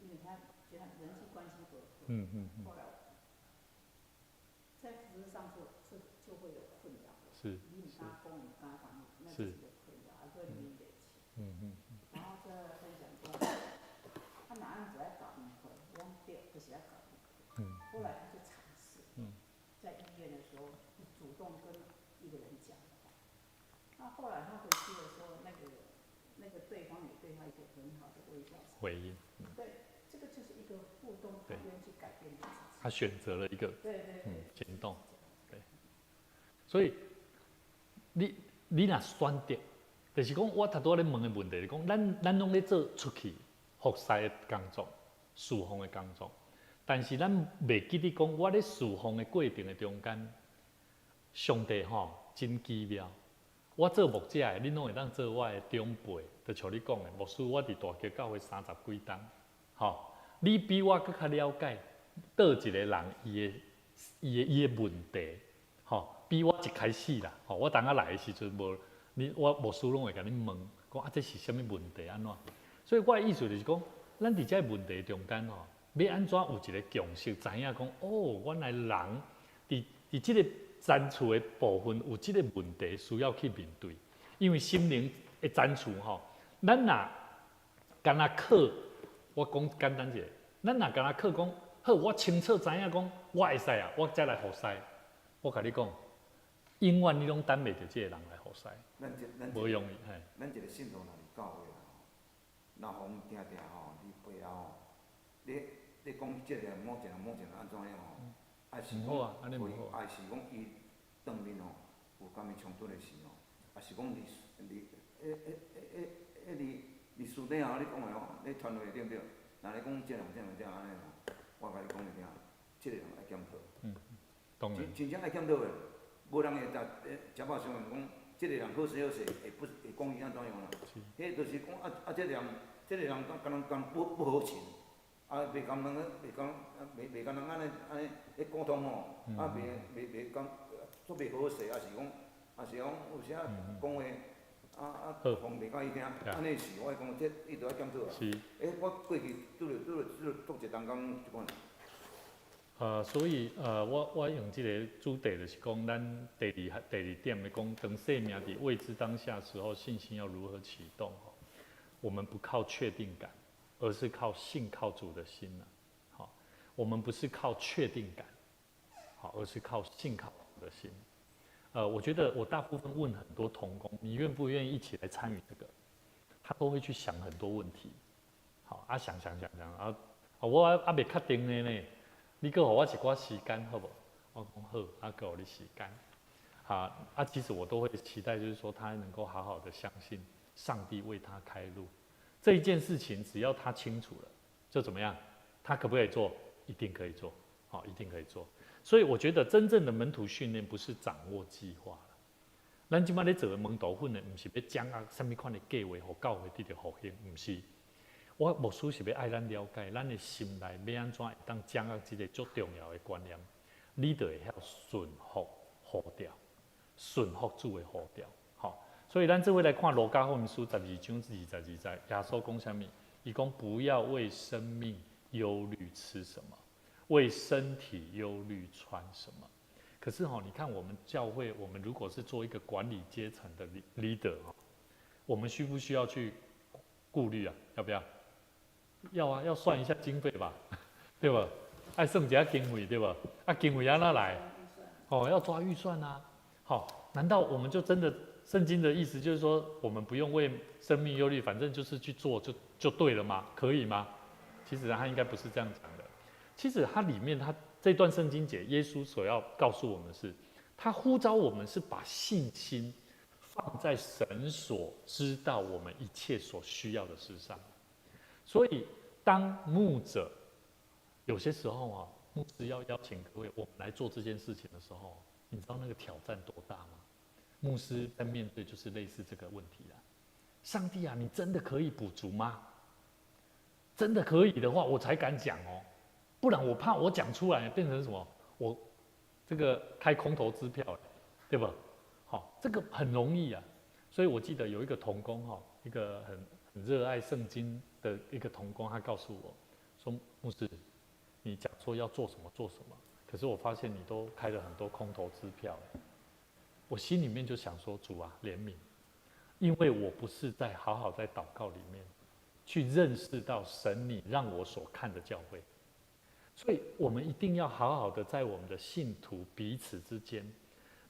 因为他觉得人际关系不好，后来在服饰上就会有困扰。是。你唔敢讲，唔敢讲，那是一个困扰，还会累积。然后再分享说，他哪样子来搞那个，我对，就是要搞那个。后来他就尝试，在医院的时候，主动跟一个人讲。那后来他回去的时候，那个对方也对他一个很好的微笑。回应。对，这个就是一个互动，他愿意去改变自己。他选择了一个行动，对。所以你若选择，就是讲我头拄咧问的问题是讲，咱拢咧做出去服侍的工作、侍奉的工作，但是咱袂记得讲，我咧侍奉的过程的中间，上帝真奇妙。我做牧者的，恁拢会当做我的长辈，就像你讲的，牧师我伫大桥教会30几冬，你比我更较了解倒一个人伊的问题，比我一开始啦，我当来的时阵我牧师拢会甲你问，讲这是啥物问题安怎？所以我的意思就是讲，咱伫这问题中间要安怎有一个共识，知影讲原来人伫即个zan处的部分有即个问题需要去面对，因为心灵的zan处咱若干那靠，我讲简单者，咱若干那靠讲好，我清楚知影讲我会使啊，我再来服侍。我甲你讲，永远你拢等袂着即个人来服侍，无容易嘿。咱一个信徒若伫教会啦，若逢定定伫背后你讲即个某一人安怎样还是讲，还是讲伊当面有甲伊冲突的时还是讲你私底下你讲的你传话对不对？若你讲这人安尼我甲你讲一听，即个人爱检讨。当然。真正爱检讨的，无人会食饱相问讲，即个人好势会讲伊安怎样啦？迄就是讲即个人敢不好寻。袂甘人安尼咧沟通袂甘做袂好势，也是讲有时讲话讲袂甲伊听，安尼是我讲这伊着爱检讨啊。我过去拄一同工即款。所以我用这个主题就是讲，咱第二点的讲，等生命伫未知当下时候，信心要如何启动？我们不靠确定感。而是靠信靠主的心我们不是靠确定感，而是靠信靠主的心。我觉得我大部分问很多同工，你愿不愿意一起来参与这个？他都会去想很多问题，想，我未确定的呢，你给我一寡时间好不好？我讲好，给我的时间。其实我都会期待，就是说他能够好好的相信上帝为他开路。这一件事情，只要他清楚了，就怎么样？他可不可以做？一定可以做，一定可以做。所以我觉得真正的门徒训练不是掌握计划了。咱今麦咧做的门徒训练，不是要掌握什么款的计划，和教会得到复兴，不是。我牧师是要爱咱了解，咱的心内要安怎会当掌握这个最重要的观念，你就会晓顺服呼召，顺服主的呼召。所以咱这回来看路加福音书12章22节，耶稣讲什么？伊讲不要为生命忧虑吃什么，为身体忧虑穿什么。可是你看我们教会，我们如果是做一个管理阶层的 leader 我们需不需要去顾虑啊？要不要？要啊，要算一下经费吧，对吧？爱算一下经费，对吧？经费哪来？要抓预算啊。难道我们就真的？圣经的意思就是说，我们不用为生命忧虑，反正就是去做就对了吗？可以吗？其实他应该不是这样讲的。其实它里面，他这段圣经节，耶稣所要告诉我们的是，他呼召我们是把信心放在神所知道我们一切所需要的事上。所以，当牧者有些时候牧师要邀请各位我们来做这件事情的时候，你知道那个挑战多大吗？牧师在面对就是类似这个问题啦。上帝啊，你真的可以补足吗？真的可以的话，我才敢讲哦，不然我怕我讲出来变成什么？我这个开空头支票，对吧？这个很容易啊。所以我记得有一个同工一个很热爱圣经的一个同工，他告诉我说：“牧师，你讲说要做什么做什么，可是我发现你都开了很多空头支票。”我心里面就想说：“主啊，怜悯，因为我不是在好好在祷告里面去认识到神你让我所看的教会，所以我们一定要好好的在我们的信徒彼此之间，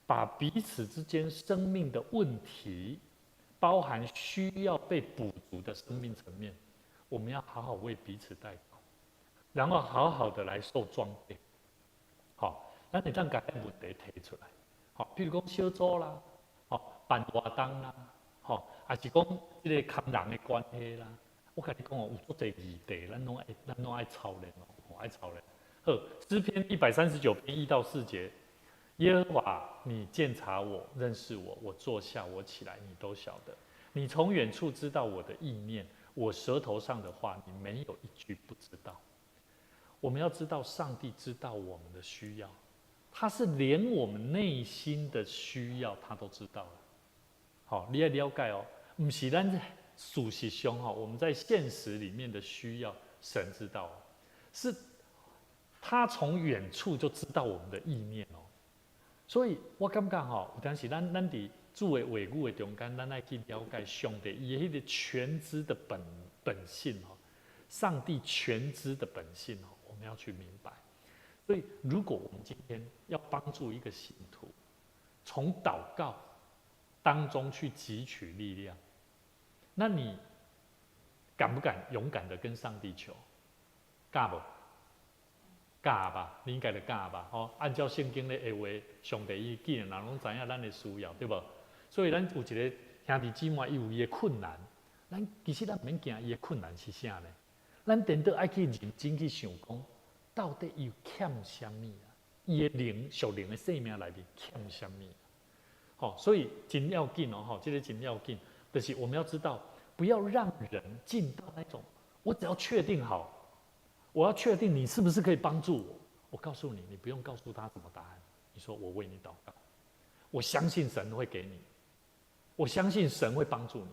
把彼此之间生命的问题，包含需要被补足的生命层面，我们要好好为彼此代祷，然后好好的来受装备。咱会当把这问题提出来。”譬如讲小组啦，办活动啦，还是讲这个牵人的关系啦。我跟你讲有足侪议题，咱拢爱操练爱操练。好，诗篇139篇1到4节，耶和华，你鉴察我，认识我，我坐下，我起来，你都晓得。你从远处知道我的意念，我舌头上的话，你没有一句不知道。我们要知道，上帝知道我们的需要。他是连我们内心的需要，他都知道了。你要了解哦，不是咱属实上我们在现实里面的需要，神知道是他从远处就知道我们的意念哦。所以我感觉有当时咱伫主的话语的中间，咱爱去了解上帝伊迄个全知的本性上帝全知的本性我们要去明白。所以，如果我们今天要帮助一个信徒，从祷告当中去汲取力量，那你敢不敢勇敢的跟上帝求？敢不？敢吧，你应该就敢吧。按照圣经的话，上帝伊既然人拢知影咱的需要，对不？所以咱有一个兄弟姊妹，伊有伊的困难，其实咱唔免惊伊的困难是啥呢？咱真的爱去认真去想讲。到底有欠什么啊？伊的属灵的生命里面欠什么？所以真要紧这个真要紧，就是我们要知道，不要让人进到那种，我只要确定好，我要确定你是不是可以帮助我。我告诉你，你不用告诉他什么答案，你说我为你祷告，我相信神会给你，我相信神会帮助你。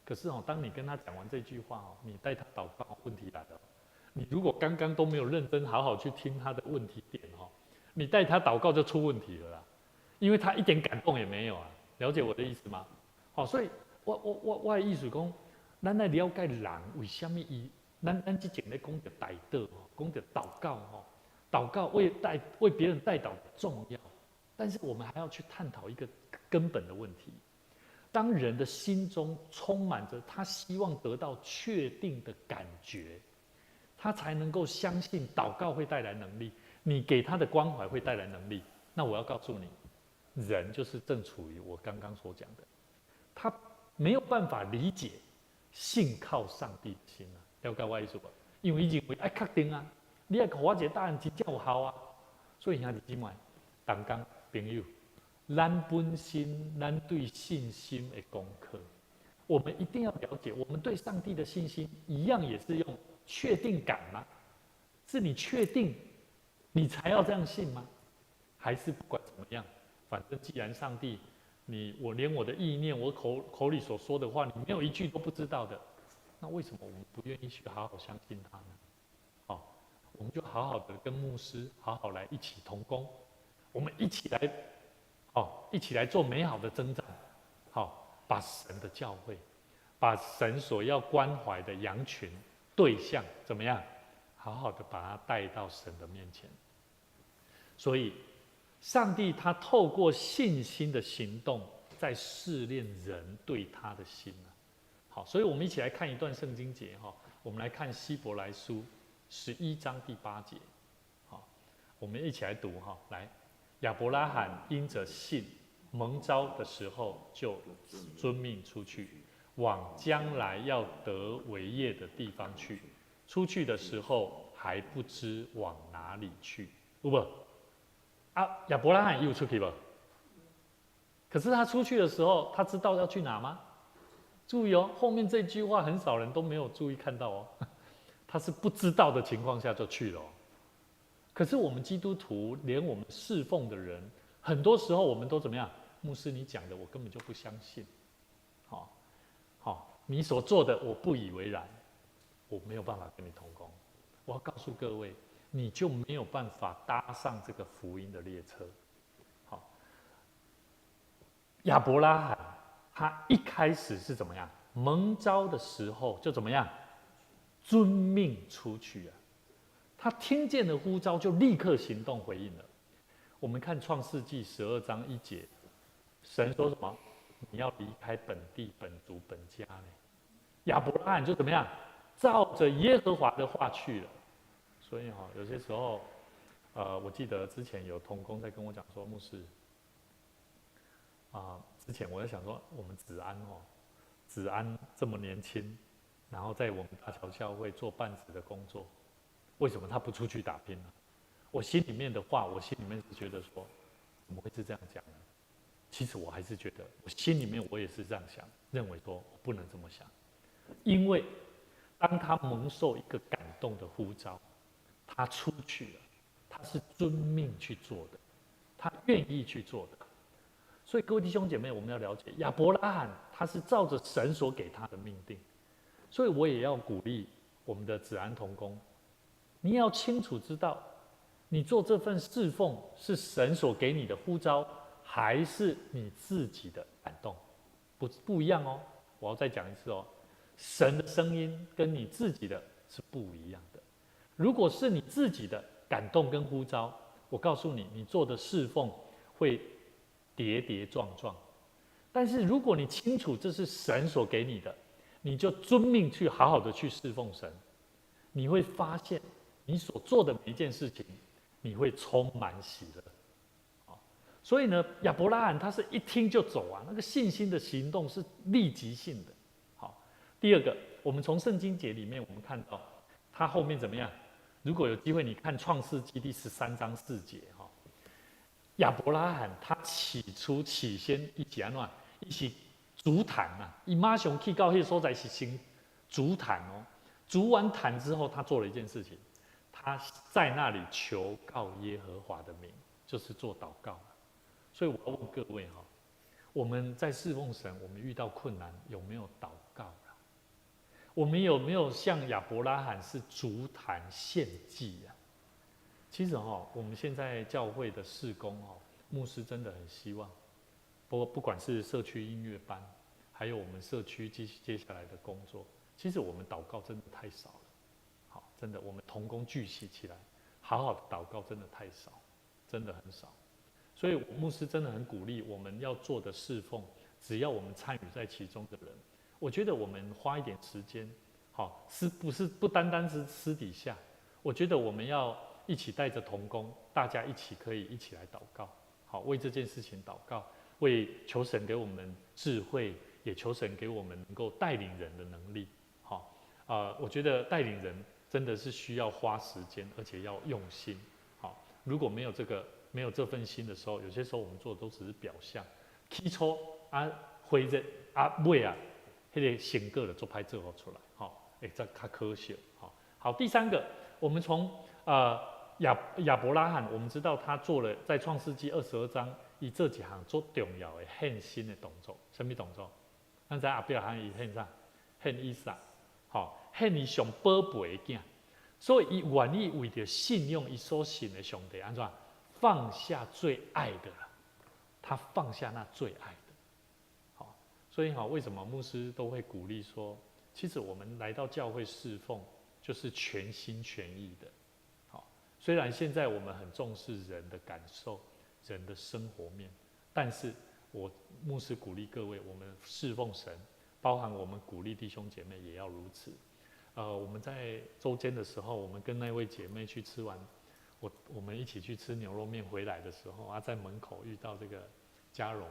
可是当你跟他讲完这句话你带他祷告，问题来了。你如果刚刚都没有认真好好去听他的问题点你带他祷告就出问题了啦，因为他一点感动也没有啊，了解我的意思吗？所以我的意思讲，咱来了解人为什么咱之前咧讲着代祷讲着祷告祷告为别人代祷重要，但是我们还要去探讨一个根本的问题。当人的心中充满着他希望得到确定的感觉，他才能够相信祷告会带来能力，你给他的关怀会带来能力。那我要告诉你，人就是正处于我刚刚所讲的，他没有办法理解信靠上帝的心啊，了解我意思不？因为伊认为爱确定啊，你爱给我一个答案真正有效啊，所以兄弟姊妹，同工朋友，咱本身咱对信心的功课，我们一定要了解，我们对上帝的信心一样也是用确定感吗？是你确定你才要这样信吗？还是不管怎么样，反正既然上帝，我连我的意念，我口里所说的话，你没有一句都不知道的，那为什么我们不愿意去好好相信他呢？好，我们就好好的跟牧师好好来一起同工，我们一起来，一起来做美好的增长，好，把神的教会，把神所要关怀的羊群对象怎么样，好好的把它带到神的面前。所以，上帝他透过信心的行动，在试炼人对他的心啊。好，所以我们一起来看一段圣经节哈，我们来看希伯来书11章第8节。好，我们一起来读哈，来，亚伯拉罕因着信蒙召的时候，就遵命出去，往将来要得为业的地方去。出去的时候还不知往哪里去，有无？亚伯拉罕也有出去不？可是他出去的时候，他知道要去哪吗？注意哦，后面这句话很少人都没有注意看到哦。他是不知道的情况下就去了哦。可是我们基督徒，连我们侍奉的人，很多时候我们都怎么样？牧师你讲的我根本就不相信。好，你所做的我不以为然，我没有办法跟你同工。我要告诉各位，你就没有办法搭上这个福音的列车。好，亚伯拉罕他一开始是怎么样？蒙召的时候就怎么样？遵命出去啊！他听见了呼召，就立刻行动回应了。我们看创世纪12章1节，神说什么？你要离开本地、本族、本家呢？亚伯拉罕就怎么样？照着耶和华的话去了。所以有些时候，我记得之前有同工在跟我讲说，牧师，之前我在想说，我们子安这么年轻，然后在我们大桥教会做办子的工作，为什么他不出去打拼呢？我心里面的话，我心里面是觉得说，怎么会是这样讲呢？其实我还是觉得，我心里面我也是这样想，认为说我不能这么想，因为当他蒙受一个感动的呼召，他出去了，他是遵命去做的，他愿意去做的。所以各位弟兄姐妹，我们要了解亚伯拉罕，他是照着神所给他的命定。所以我也要鼓励我们的子安同工，你也要清楚知道，你做这份侍奉是神所给你的呼召，还是你自己的感动，不一样哦。我要再讲一次哦，神的声音跟你自己的是不一样的。如果是你自己的感动跟呼召，我告诉你，你做的侍奉会跌跌撞撞。但是如果你清楚这是神所给你的，你就遵命去好好的去侍奉神，你会发现你所做的每一件事情，你会充满喜乐。所以呢，亚伯拉罕他是一听就走啊，那个信心的行动是立即性的。好，第二个，我们从圣经节里面我们看到他后面怎么样？如果有机会，你看创世纪第13章4节哈，亚伯拉罕他起先一起安怎？一起筑坛啊，伊马上去到迄个所在是先筑坛哦，筑完坛之后，他做了一件事情，他在那里求告耶和华的名，就是做祷告。所以我要问各位哈，我们在侍奉神，我们遇到困难有没有祷告啊？我们有没有像亚伯拉罕是筑坛献祭啊？其实我们现在教会的事工牧师真的很希望，不管是社区音乐班，还有我们社区接下来的工作，其实我们祷告真的太少了。好，真的，我们同工聚集起来，好好的祷告真的太少，真的很少。所以牧师真的很鼓励我们要做的侍奉，只要我们参与在其中的人，我觉得我们花一点时间，不单单是私底下，我觉得我们要一起带着同工，大家可以一起来祷告，好，为这件事情祷告，为求神给我们智慧，也求神给我们能够带领人的能力。好，我觉得带领人真的是需要花时间，而且要用心。好，如果没有这份心的时候，有些时候我们做的都只是表象，起初啊，回着啊，尾啊，那个成果就做拍做出来，好，会较可惜。好，第三个，我们从亚伯拉罕，我们知道他做了在创世纪22章，以这几项做重要的献心的动作，什么动作？咱在亚伯拉罕伊献啥？献以撒，好，献伊上宝贝的囝，所以伊愿意为着信用伊所信的上帝，安怎放下最爱的了？他放下那最爱的，好，所以为什么牧师都会鼓励说，其实我们来到教会侍奉，就是全心全意的。好，虽然现在我们很重视人的感受、人的生活面，但是我牧师鼓励各位，我们侍奉神，包含我们鼓励弟兄姐妹也要如此。我们在周间的时候，我们跟那位姐妹去吃完，我们一起去吃牛肉面回来的时候，在门口遇到这个嘉荣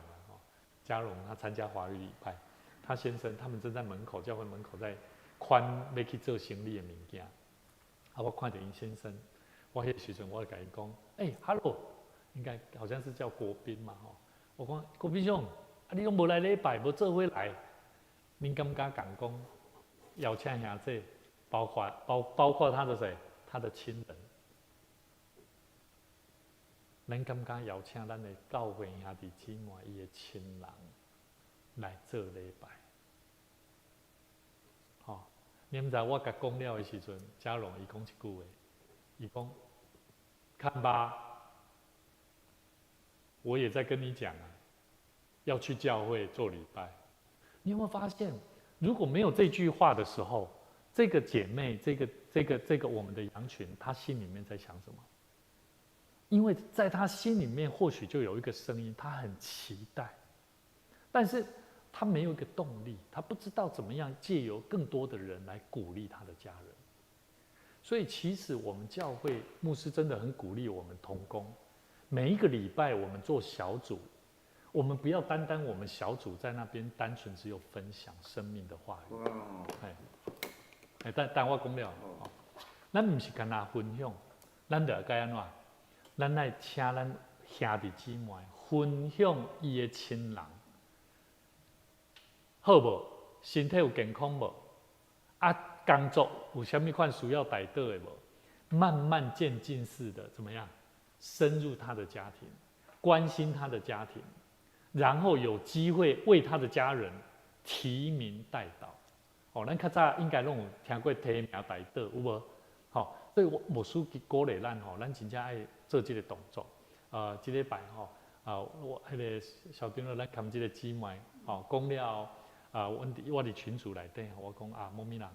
嘉荣他参加华语礼拜，他先生他们正在门口教会门口在宽要去做行李的物件，我看到尹先生，我迄时阵我就跟伊讲，hello， 应该好像是叫国宾嘛我讲国宾兄，你拢无来礼拜，无做伙来，恁敢不敢讲邀请兄弟，包括他的谁，他的亲人，咱敢不敢邀请咱的教会兄弟姊妹伊的亲人来做礼拜？你毋知我甲讲了的时阵，嘉荣伊讲一句话，伊讲，看吧，我也在跟你讲要去教会做礼拜。你有没有发现，如果没有这句话的时候，这个姐妹，这个我们的羊群，她心里面在想什么？因为在她心里面或许就有一个声音，她很期待，但是她没有一个动力，她不知道怎么样借由更多的人来鼓励她的家人。所以其实我们教会牧师真的很鼓励我们同工，每一个礼拜我们做小组，我们不要单单我们小组在那边单纯只有分享生命的话语。但我讲了，咱不是跟他分享，咱就该安怎？咱来请咱兄弟姊妹分享伊的亲人，好无？身体有健康无？工作有啥物款需要带到的无？慢慢渐进式的怎么样？深入他的家庭，关心他的家庭，然后有机会为他的家人提名带祷。咱较早应该拢有听过提名带祷，有无？所以牧师鼓励咱咱真正爱做这个动作。这礼拜我迄个小丁咱含这个姊妹讲了，我伫群组内底，我讲某咪人，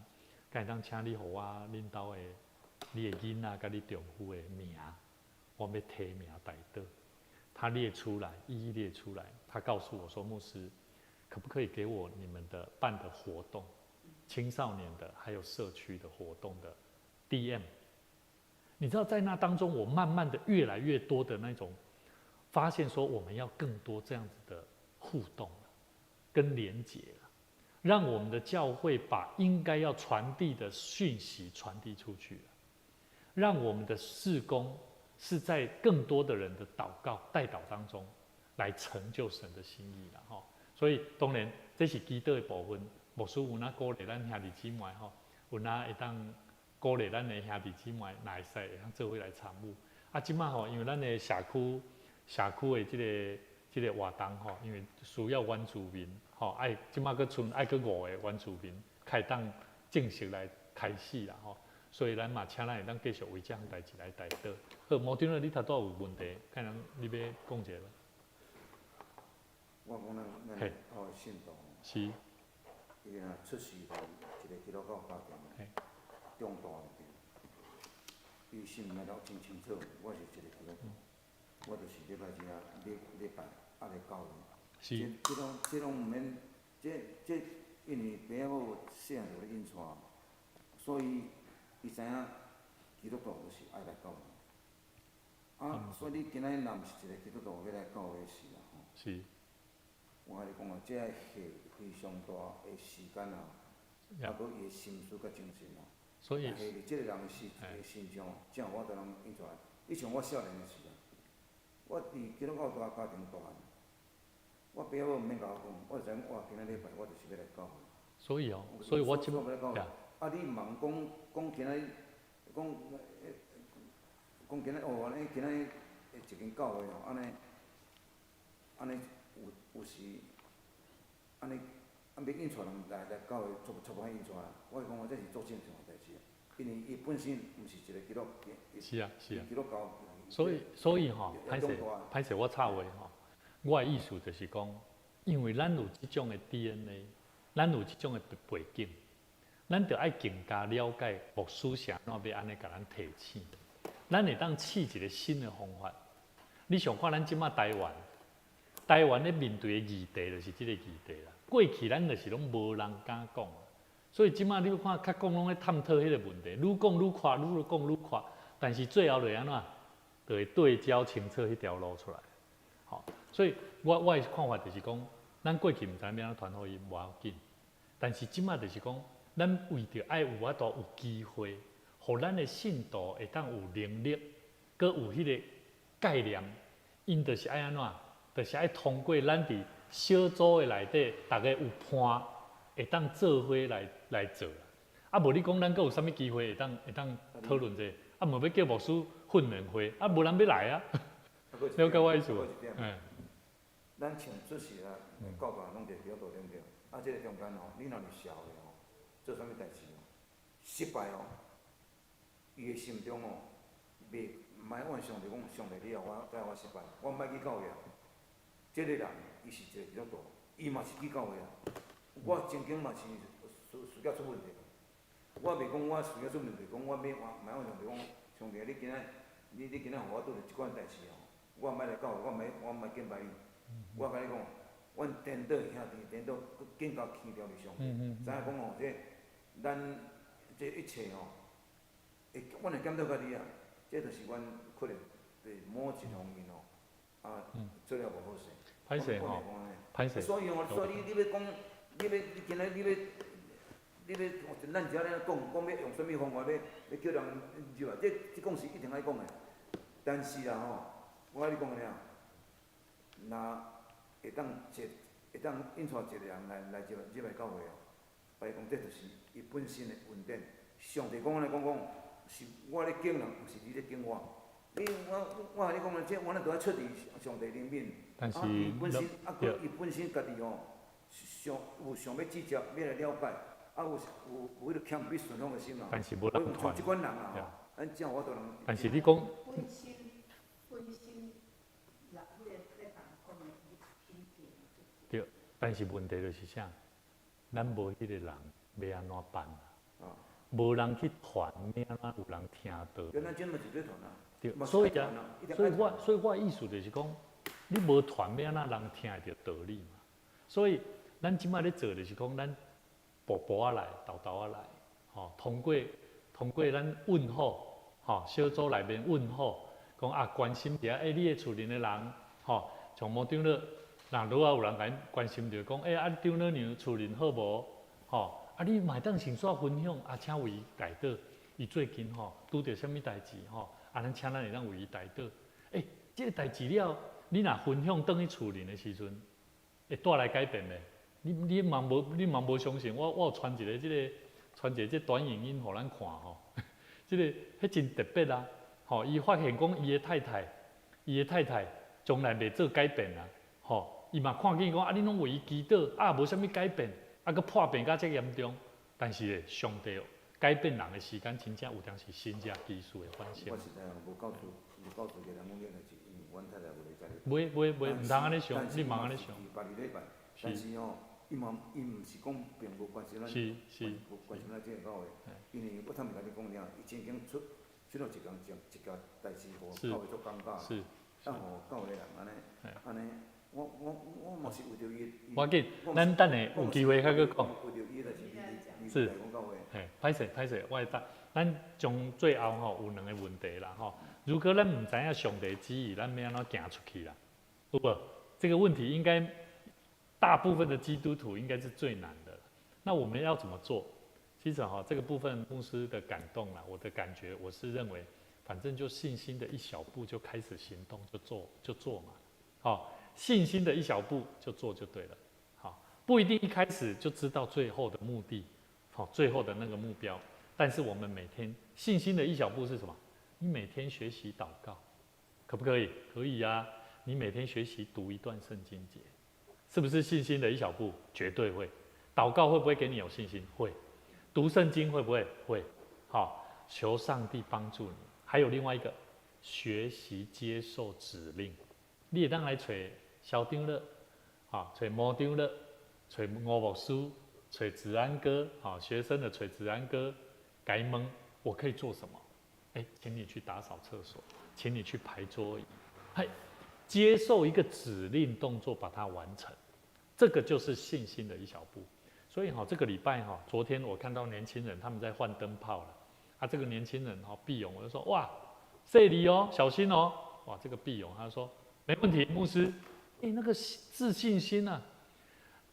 敢会当请你互我恁兜的你的囡仔甲你丈夫的名，我要提名带祷。他列出来，一一列出来。他告诉我说：“牧师，可不可以给我你们的办的活动，青少年的还有社区的活动的 DM？” 你知道，在那当中，我慢慢的越来越多的那种发现，说我们要更多这样子的互动跟连结了，让我们的教会把应该要传递的讯息传递出去了，让我们的事工是在更多的人的祷告代祷当中来成就神的心意了所以当然这是基督的部分，牧师有哪鼓励咱兄弟姊妹有哪会当鼓励咱的兄弟姊妹哪会使会当做伙来参与。即马因为咱的社区的这个活动因为需要原住民即马佫剩5个原住民开当正式来开始啦所以咱嘛请咱会当继续为这项代志来带祷。好，毛长老，你头拄有问题，看人你要讲一下吧。我讲咱信徒是。伊若出世在一个基督教家庭，长大的，伊心内头真清楚，我是一个基督徒，我就是礼拜日礼拜来教育。是。这拢毋免，这因为爸母细汉就咧引带，所以伊知影基督徒就是爱来教育。所以你今仔日若毋是一个基督徒要来教会时啦，吼。是。我甲你讲啊，这个下非常大的时间啊，佮伊的心思佮精神啊，所以下伫即个人的身上，正有我都能印出来。以前我少年的时啊，我伫基督教大家庭大汉，我爸母毋免甲我讲，我就知影我今仔礼拜我就是要来教会。所以所以我即要来教会。你问讲今仔讲今仔哦，安尼今仔一间教会哦，安尼有时安尼要引出人来教会，撮无法引出来。我讲这是做正常的代志，因为伊本身毋是一个基督教。所以歹势我插话我的意思就是讲，因为咱有即种的 DNA， 咱有即种的背景，咱着爱更加了解牧师是安怎要安尼甲咱提醒。咱会当试一个新的方法。你想看咱即马台湾咧面对的议题就是即个议题啦。过去咱就是拢无人敢讲，所以即马你要看较讲拢咧探讨迄个问题，愈讲愈宽，愈讲愈宽，但是最后就安怎，就会对焦清澈迄条路出来。好，所以我的看法就是讲，咱过去毋知要安怎传福音无要紧，但是即马就是讲，咱为着爱有法度有机会。互咱的信徒会当有能力，佮有迄个概念，因就是爱安怎，就是爱通过咱伫小组的内底，大家有伴，会当做伙来做。啊，无你讲咱佮有啥物机会会当讨论这个？啊，无要叫牧师训练会，啊，无人要来啊。了解我意思无？咱请出席啊，教团拢伫基督徒对不对？啊，这个中间吼，你若是社会吼，做啥物代志吼，失败吼。伊的心中哦，袂毋爱按上帝讲，上帝你后我失败，我毋爱去教会啊。这个人伊是一个基督徒，伊嘛是去教会啊。我曾经嘛是事业出问题，我袂讲我事业出问题，讲我免按上帝讲，上帝你今仔你今仔互我拄着即款代志哦，我毋爱来教会，我毋爱敬拜你。我甲你讲，阮颠倒兄弟，颠倒更加轻佻伫上帝。知影讲哦，咱这一切哦。阮会检讨家己啊，这就是阮可能对某一方面哦，做了无好势。歹势吼，歹势。所以你要讲，你今仔你要，咱只咧讲要用啥物方法要叫人入来，这讲是一定爱讲的。但是啦吼，我甲你讲了，若会当引出一个人来入来教会哦，我讲这就是伊本身的稳定。上帝讲安尼讲。是我咧敬人，毋是你咧敬我。我甲你讲咧，这我咧都爱出伫上帝里面。但是伊本身伊本身家己哦，想要直接要来了解，有迄个谦卑顺从的心啊。但是无人传。即款人啊，咱正我都能。但是你讲。本身，人迄个咧讲的偏见。对，但是问题就是啥？咱无迄个人要安怎办？无人去传，要安怎有人听到？对，咱真嘛是在传啊。对，所以我意思就是讲，你无传，要安怎人听会着道理嘛？所以咱即摆咧做就是讲，咱步步仔来，豆豆仔来，吼，通过咱问候，吼，小组内面问候，讲关心一下，你的厝邻的人，吼，像无长老，如果有人甲关心着，讲长老娘厝邻好无，吼。你嘛当先煞分享，请为伊代祷。伊最近拄着啥物代志咱请咱会当为伊代祷。即个代志了，你若分享转去厝邻的时阵，会带来改变咧。你嘛无相信我有传一个这短影音互咱看即个迄真特别啊！伊发现讲伊的太太从来袂做改变啊！伊嘛看见讲你拢为伊祈祷，无啥物改变。佮破病甲遮严重，但是上帝改变人的时间，真正有当是新加技术的发生。我实在无告诉个人讲这代志，因为阮太太无咧知。袂，毋通安尼想，你茫安尼想。但是伊毋是讲并无关心咱，无关心咱这个教会，因为我坦白甲你讲了，伊曾经出了一件代志，互教会做尴尬，互教会人安尼。我嘛是为着伊。我紧，咱等下有机会再去讲。为着伊就是是，歹势，我会答。咱从最后有两个问题啦如果咱唔知影上帝旨意，咱要安怎行出去啦？有无？这个问题应该大部分的基督徒应该是最难的。那我们要怎么做？其实这个部分牧师的感动啦，我的感觉，我是认为，反正就信心的一小步就开始行动，就做嘛。信心的一小步就做就对了。不一定一开始就知道最后的目的，最后的那个目标。但是我们每天信心的一小步是什么？你每天学习祷告，可不可以？可以啊。你每天学习读一段圣经节，是不是信心的一小步？绝对会。祷告会不会给你有信心？会。读圣经会不会？会。求上帝帮助你。还有另外一个，学习接受指令。你也当来找校长了，找模长了，找吴牧师，找治安哥，学生的找治安哥，该问我可以做什么？请你去打扫厕所，请你去排桌椅，接受一个指令动作，把它完成，这个就是信心的一小步。所以这个礼拜昨天我看到年轻人他们在换灯泡了，这个年轻人毕勇，我就说哇，这里小心哦，哇，这个毕勇他说没问题，牧师，那个自信心啊，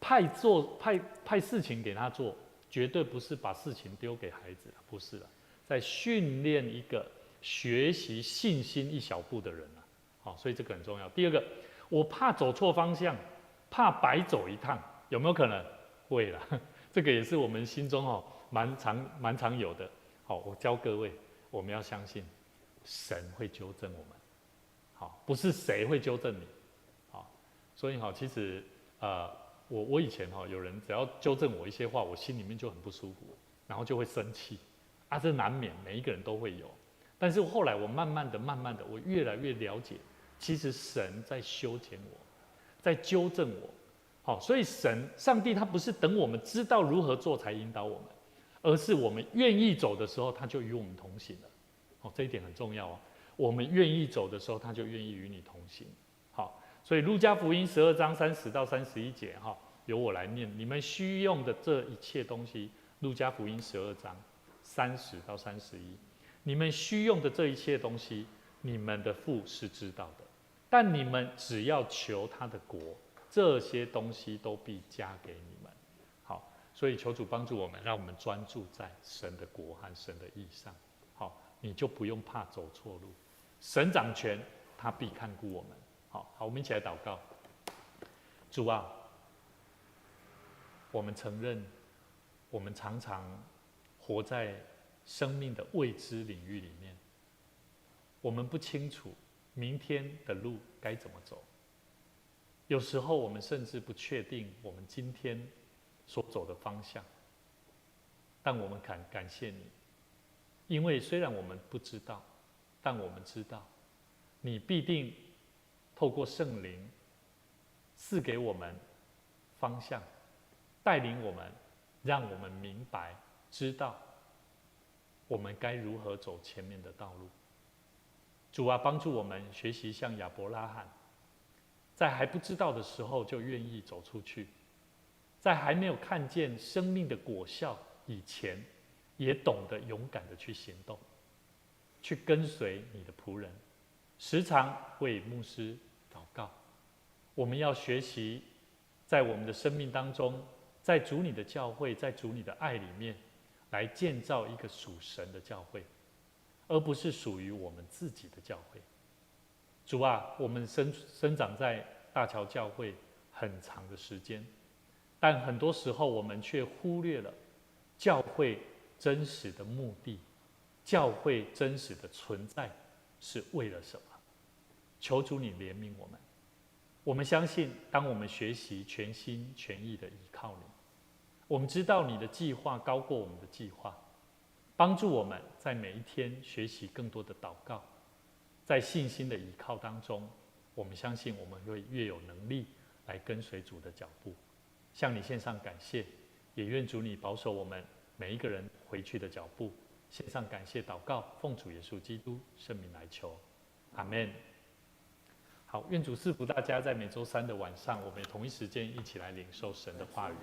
派事情给他做，绝对不是把事情丢给孩子，不是的。在训练一个学习信心一小步的人所以这个很重要。第二个，我怕走错方向，怕白走一趟，有没有可能？会啦，这个也是我们心中蛮常有的。我教各位，我们要相信神会纠正我们，不是谁会纠正你，所以其实我以前有人只要纠正我一些话，我心里面就很不舒服，然后就会生气。这难免，每一个人都会有。但是后来我慢慢的，我越来越了解，其实神在修剪我，在纠正我。所以上帝他不是等我们知道如何做才引导我们，而是我们愿意走的时候，他就与我们同行了。这一点很重要我们愿意走的时候，他就愿意与你同行。所以路加福音12章30到31节由我来念，你们需用的这一切东西，路加福音12章30到31，你们需用的这一切东西，你们的父是知道的，但你们只要求他的国，这些东西都必加给你们。所以求主帮助我们，让我们专注在神的国和神的义上。你就不用怕走错路，神掌权，他必看顾我们。好，我们一起来祷告。主啊，我们承认，我们常常活在生命的未知领域里面，我们不清楚明天的路该怎么走。有时候我们甚至不确定我们今天所走的方向，但我们感谢你，因为虽然我们不知道，但我们知道，你必定透过圣灵赐给我们方向，带领我们，让我们明白知道我们该如何走前面的道路。主啊，帮助我们学习像亚伯拉罕，在还不知道的时候就愿意走出去，在还没有看见生命的果效以前，也懂得勇敢的去行动，去跟随你的仆人，时常为牧师祷告。我们要学习在我们的生命当中，在主你的教会，在主你的爱里面，来建造一个属神的教会，而不是属于我们自己的教会。主啊，我们生长在大桥教会很长的时间，但很多时候我们却忽略了教会真实的目的，教会真实的存在是为了什么？求主你怜悯我们。我们相信，当我们学习全心全意的依靠你，我们知道你的计划高过我们的计划，帮助我们在每一天学习更多的祷告，在信心的依靠当中，我们相信我们会越有能力来跟随主的脚步。向你献上感谢，也愿主你保守我们每一个人回去的脚步。献上感谢祷告，奉主耶稣基督圣名来求，阿们。好，愿主赐福大家，在每周三的晚上，我们同一时间一起来领受神的话语。